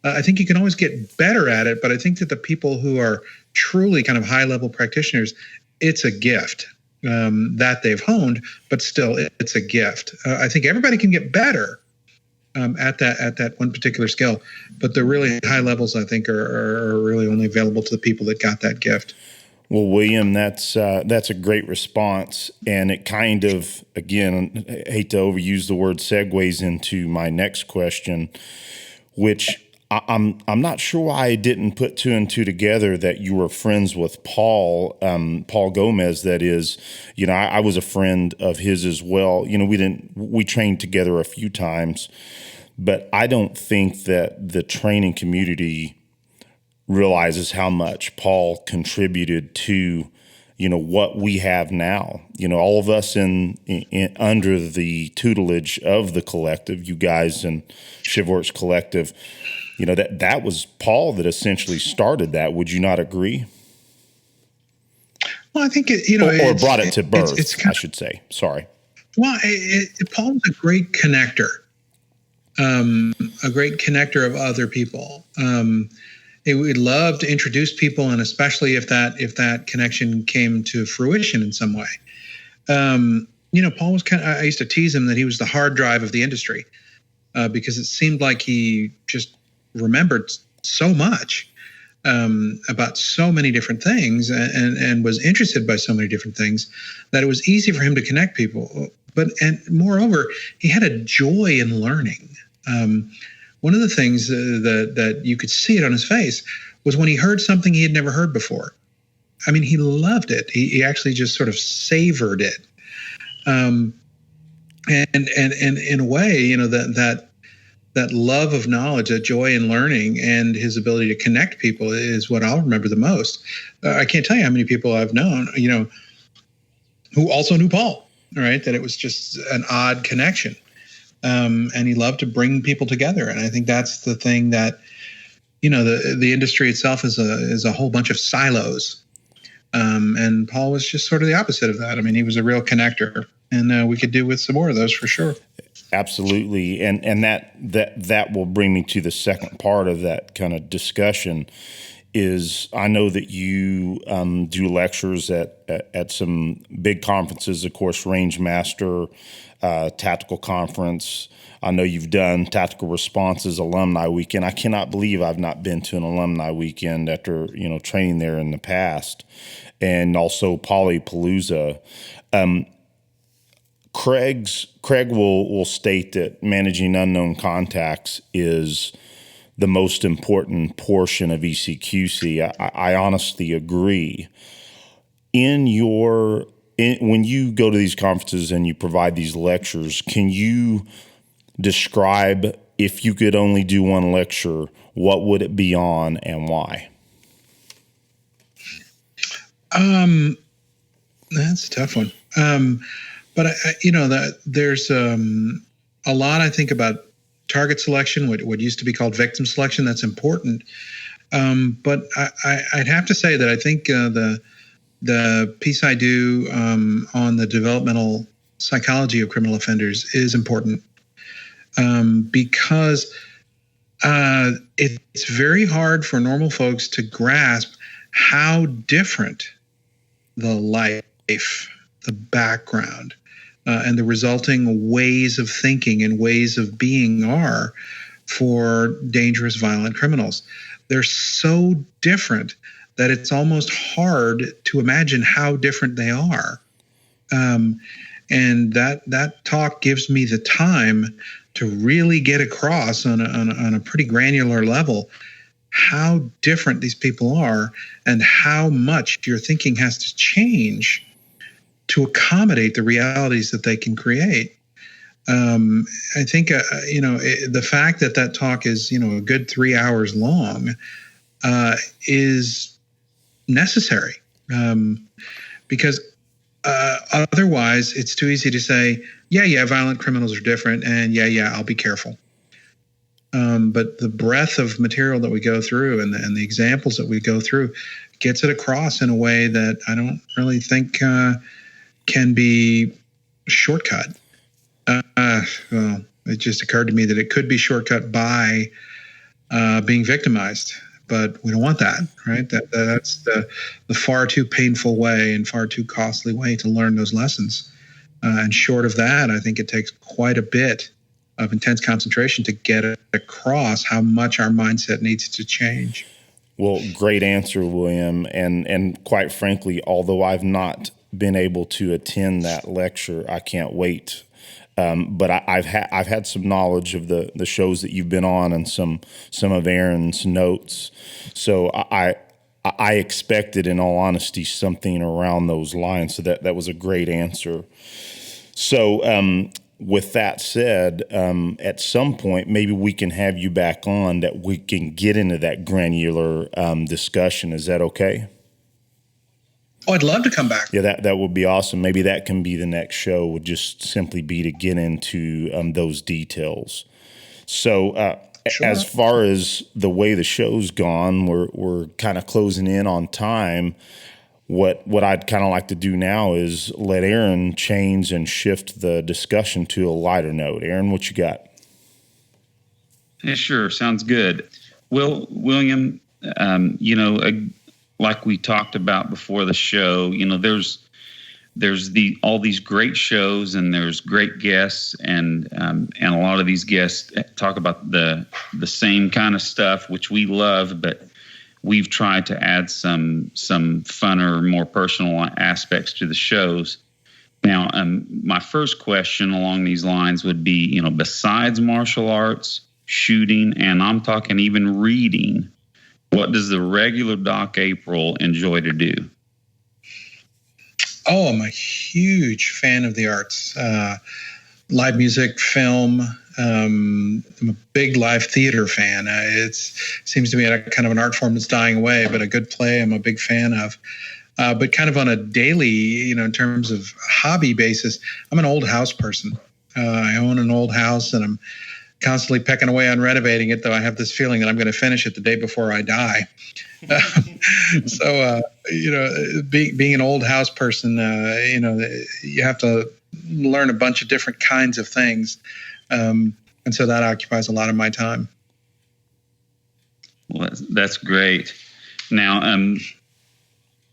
I think you can always get better at it, but I think that the people who are truly kind of high-level practitioners, it's a gift that they've honed, but still, it's a gift. I think everybody can get better at that one particular skill, but the really high levels, I think, are really only available to the people that got that gift. Well, William, that's a great response, and it kind of, again, I hate to overuse the word, segues into my next question, which I'm not sure why I didn't put two and two together that you were friends with Paul Gomez. That is, I was a friend of his as well. We trained together a few times, but I don't think that the training community realizes how much Paul contributed to, what we have now. All of us in under the tutelage of the collective, you guys and Shivworks Collective, that was Paul that essentially started that. Would you not agree? Well, I think or brought it to birth. I should say. Sorry. Well, Paul's a great connector, of other people. We'd love to introduce people, and especially if that connection came to fruition in some way. Paul was I used to tease him that he was the hard drive of the industry, because it seemed like he just remembered so much about so many different things, and was interested by so many different things, that it was easy for him to connect people. And moreover, he had a joy in learning. One of the things that you could see it on his face was when he heard something he had never heard before. I mean, he loved it. He actually just sort of savored it. And in a way, that love of knowledge, that joy in learning, and his ability to connect people is what I'll remember the most. I can't tell you how many people I've known, who also knew Paul, right? That it was just an odd connection. And he loved to bring people together. And I think that's the thing that, the industry itself is a whole bunch of silos. And Paul was just sort of the opposite of that. I mean, he was a real connector, and we could do with some more of those for sure. Absolutely, and that will bring me to the second part of that kind of discussion. Is I know that you do lectures at some big conferences, of course, Range Master, Tactical Conference. I know you've done Tactical Responses Alumni Weekend. I cannot believe I've not been to an alumni weekend after training there in the past, and also Polypalooza. Craig will state that managing unknown contacts is the most important portion of ECQC. I honestly agree. When you go to these conferences and you provide these lectures, can you describe, if you could only do one lecture, what would it be on and why? That's a tough one. But there's a lot I think about target selection, what used to be called victim selection. That's important. But I'd have to say that I think the piece I do on the developmental psychology of criminal offenders is important because it's very hard for normal folks to grasp how different the life, the background, and the resulting ways of thinking and ways of being are for dangerous, violent criminals. They're so different that it's almost hard to imagine how different they are. And that talk gives me the time to really get across on a pretty granular level how different these people are and how much your thinking has to change to accommodate the realities that they can create. I think, the fact that talk is, a good 3 hours long is necessary because otherwise it's too easy to say, yeah, violent criminals are different, and yeah, I'll be careful. But the breadth of material that we go through and the examples that we go through gets it across in a way that I don't really think can be shortcut. Well, it just occurred to me that it could be shortcut by being victimized, but we don't want that, right? That's the far too painful way and far too costly way to learn those lessons. And short of that, I think it takes quite a bit of intense concentration to get across how much our mindset needs to change. Well, great answer, William. And quite frankly, although I've not been able to attend that lecture, I can't wait. But I've had some knowledge of the shows that you've been on and some of Aaron's notes. So I expected, in all honesty, something around those lines. So that was a great answer. So with that said, at some point, maybe we can have you back on that we can get into that granular discussion. Is that okay? Oh, I'd love to come back. Yeah, that would be awesome. Maybe that can be the next show, would just simply be to get into those details. So sure. As far as the way the show's gone, we're kind of closing in on time. What I'd kind of like to do now is let Aaron change and shift the discussion to a lighter note. Aaron, what you got? Yeah, sure. Sounds good. Well, William, like we talked about before the show, there's all these great shows and there's great guests and a lot of these guests talk about the same kind of stuff, which we love, but we've tried to add some funner, more personal aspects to the shows. Now, my first question along these lines would be, besides martial arts, shooting, and I'm talking even reading, what does the regular Doc Aprill enjoy to do? Oh, I'm a huge fan of the arts. Live music, film. I'm a big live theater fan. It seems to me a kind of an art form that's dying away, but a good play I'm a big fan of. But kind of on a daily, in terms of hobby basis, I'm an old house person. I own an old house and I'm constantly pecking away on renovating it, though I have this feeling that I'm going to finish it the day before I die. So, being an old house person, you have to learn a bunch of different kinds of things. And so that occupies a lot of my time. Well, that's great. Now,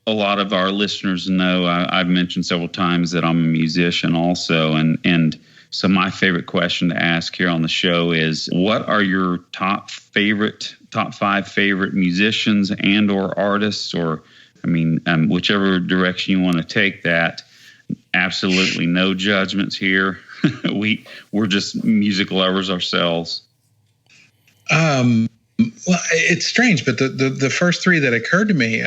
a lot of our listeners know I've mentioned several times that I'm a musician also, and so my favorite question to ask here on the show is, what are your top 5 favorite musicians and or artists, or whichever direction you want to take that. Absolutely no judgments here. We're just music lovers ourselves. Well, it's strange, but the first 3 that occurred to me,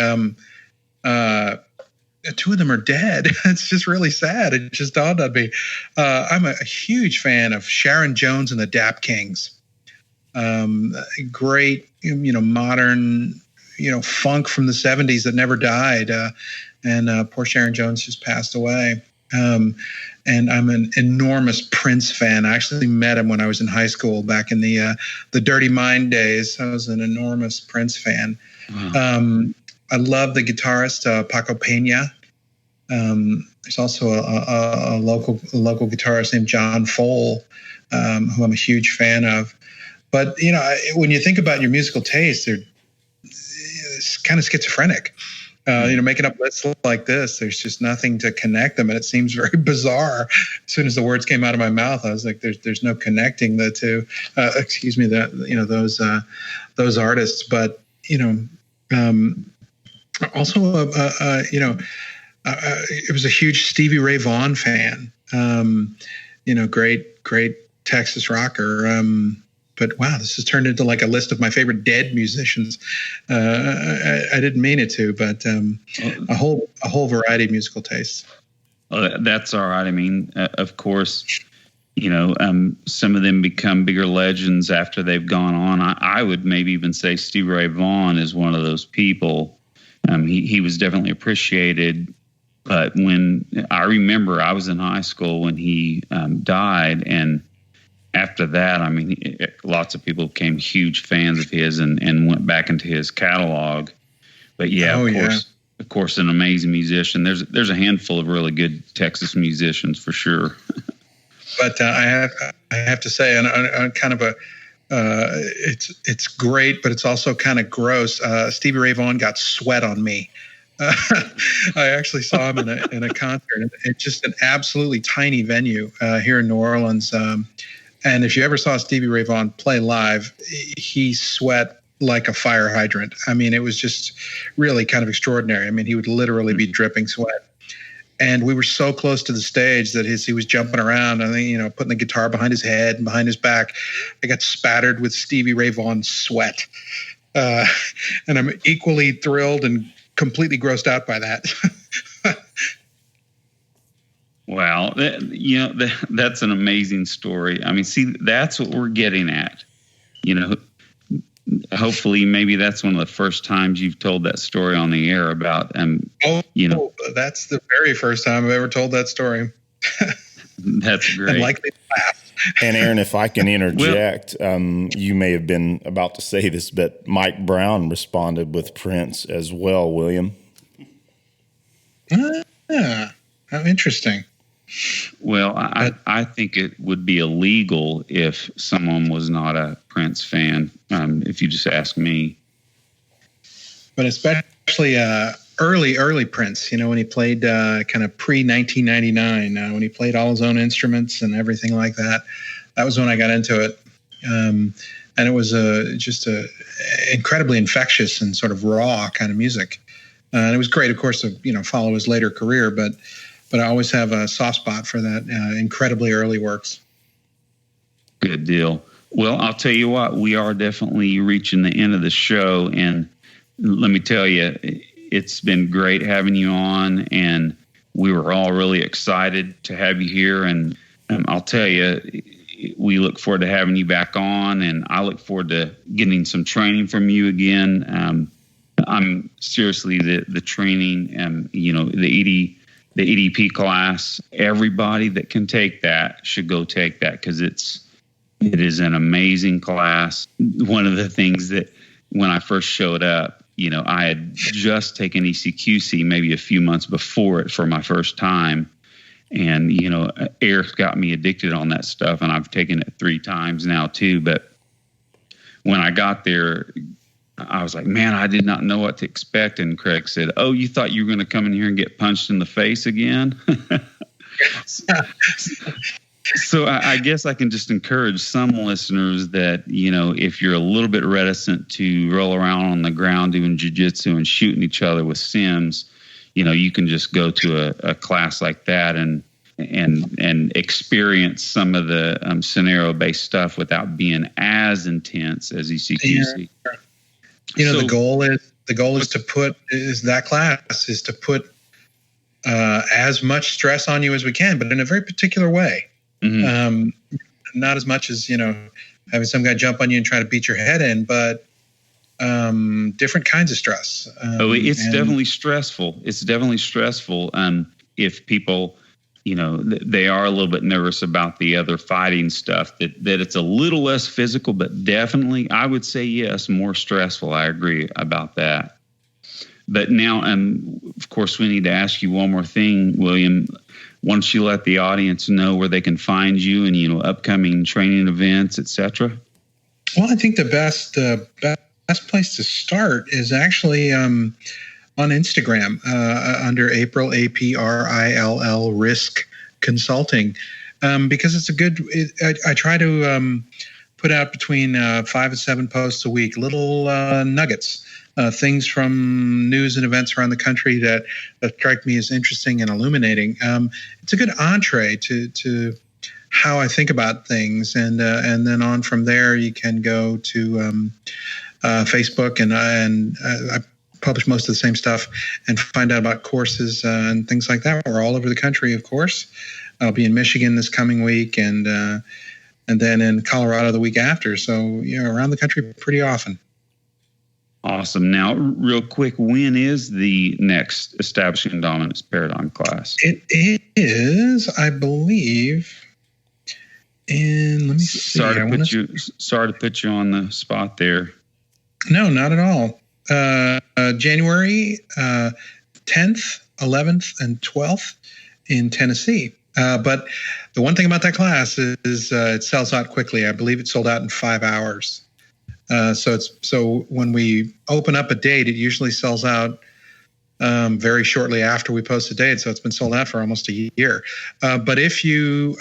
2 of them are dead. It's just really sad. It just dawned on me. I'm a huge fan of Sharon Jones and the Dap Kings. Great, modern, funk from the 70s that never died. And poor Sharon Jones just passed away. And I'm an enormous Prince fan. I actually met him when I was in high school back in the Dirty Mind days. I was an enormous Prince fan. Wow. I love the guitarist Paco Peña. There's also a local guitarist named John Fole, who I'm a huge fan of. But when you think about your musical taste, it's kind of schizophrenic. Making up lists like this, there's just nothing to connect them, and it seems very bizarre. As soon as the words came out of my mouth, I was like, "There's no connecting the two." Those artists, but also, it was a huge Stevie Ray Vaughan fan. Great Texas rocker. But wow, this has turned into like a list of my favorite dead musicians. I didn't mean it to, but a whole variety of musical tastes. Well, that's all right. I mean, of course, some of them become bigger legends after they've gone on. I would maybe even say Stevie Ray Vaughan is one of those people. He was definitely appreciated. But when I remember I was in high school when he died, and after that, lots of people became huge fans of his and went back into his catalog. But of course, an amazing musician. There's a handful of really good Texas musicians for sure. But I have to say, on kind of it's great, but it's also kind of gross. Stevie Ray Vaughan got sweat on me. I actually saw him in a concert. It's just an absolutely tiny venue here in New Orleans. And if you ever saw Stevie Ray Vaughan play live, he sweat like a fire hydrant. It was just really kind of extraordinary. He would literally be dripping sweat. And we were so close to the stage that he was jumping around and putting the guitar behind his head and behind his back. I got spattered with Stevie Ray Vaughan sweat. And I'm equally thrilled and completely grossed out by that. Wow, that's an amazing story. See, that's what we're getting at. Hopefully, maybe that's one of the first times you've told that story on the air about. That's the very first time I've ever told that story. That's great. And likely last. And Aaron, if I can interject, you may have been about to say this, but Mike Brown responded with Prince as well, William. How interesting. Well, I think it would be illegal if someone was not a Prince fan, if you just ask me. But especially early Prince, when he played kind of pre-1999, when he played all his own instruments and everything like that. That was when I got into it. And it was just a incredibly infectious and sort of raw kind of music. And it was great, of course, to follow his later career, but I always have a soft spot for that incredibly early works. Good deal. Well, I'll tell you what, we are definitely reaching the end of the show, and let me tell you, it's been great having you on, and we were all really excited to have you here, and I'll tell you, we look forward to having you back on, and I look forward to getting some training from you again. I'm seriously the training, the EDP class. Everybody that can take that should go take that because it is an amazing class. One of the things that when I first showed up, I had just taken ECQC maybe a few months before it for my first time. And, Eric's got me addicted on that stuff, and I've taken it 3 times now too. But when I got there, I was like, man, I did not know what to expect. And Craig said, oh, you thought you were going to come in here and get punched in the face again? So I guess I can just encourage some listeners that, if you're a little bit reticent to roll around on the ground doing jiu-jitsu and shooting each other with Sims, you can just go to a class like that and experience some of the scenario-based stuff without being as intense as ECQC. Yeah. The goal is to put as much stress on you as we can, but in a very particular way. Mm-hmm. Not as much as, having some guy jump on you and try to beat your head in, but different kinds of stress. It's definitely stressful. It's definitely stressful. If people, they are a little bit nervous about the other fighting stuff, that it's a little less physical, but definitely, I would say, yes, more stressful. I agree about that. But now, of course, we need to ask you one more thing, William. Why don't you let the audience know where they can find you and, upcoming training events, et cetera? Well, I think the best place to start is actually on Instagram under Aprill, Aprill Risk Consulting, because it's I try to put out between 5 and 7 posts a week, little nuggets. Things from news and events around the country that strike me as interesting and illuminating. It's a good entree to how I think about things, and then on from there you can go to Facebook, and I publish most of the same stuff and find out about courses and things like that. We're all over the country, of course. I'll be in Michigan this coming week, and then in Colorado the week after. So around the country pretty often. Awesome. Now, real quick, when is the next Establishing Dominance Paradigm class? It is, I believe, let me see. Sorry to put you on the spot there. No, not at all. January 10th, 11th, and 12th in Tennessee. But the one thing about that class is it sells out quickly. I believe it sold out in 5 hours. So when we open up a date, it usually sells out very shortly after we post a date. So it's been sold out for almost a year. But if you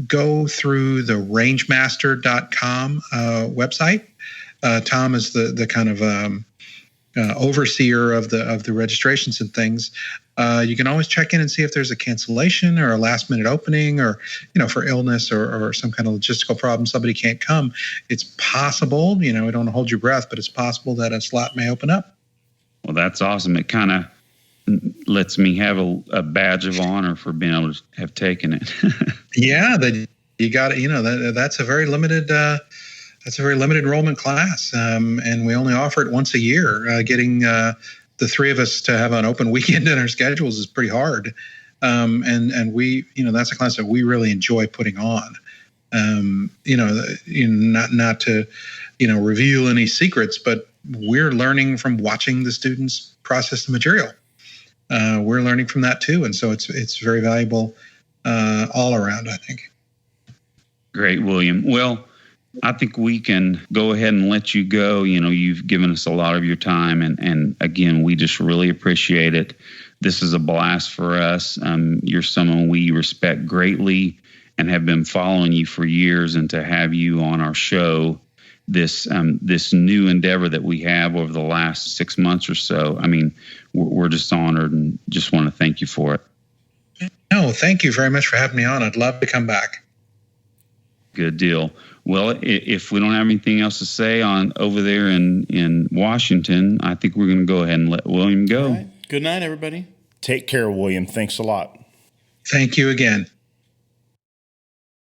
go through the rangemaster.com website, Tom is the kind of overseer of the registrations and things. You can always check in and see if there's a cancellation or a last minute opening, or for illness or some kind of logistical problem, somebody can't come. It's possible, we don't want to hold your breath, but it's possible that a slot may open up. Well, that's awesome. It kind of lets me have a badge of honor for being able to have taken it. Yeah, you got it. That's a very limited. That's a very limited enrollment class, and we only offer it once a year. Getting the 3 of us to have an open weekend in our schedules is pretty hard, and we, that's a class that we really enjoy putting on. Not to, reveal any secrets, but we're learning from watching the students process the material. We're learning from that too, and so it's very valuable all around, I think. Great, William. Well, I think we can go ahead and let you go. You've given us a lot of your time, and again, we just really appreciate it. This is a blast for us. You're someone we respect greatly and have been following you for years, and to have you on our show, this new endeavor that we have over the last 6 months or so, we're just honored and just want to thank you for it. No, thank you very much for having me on. I'd love to come back. Good deal. Well, if we don't have anything else to say on over there in Washington, I think we're going to go ahead and let William go. All right. Good night, everybody. Take care, William. Thanks a lot. Thank you again.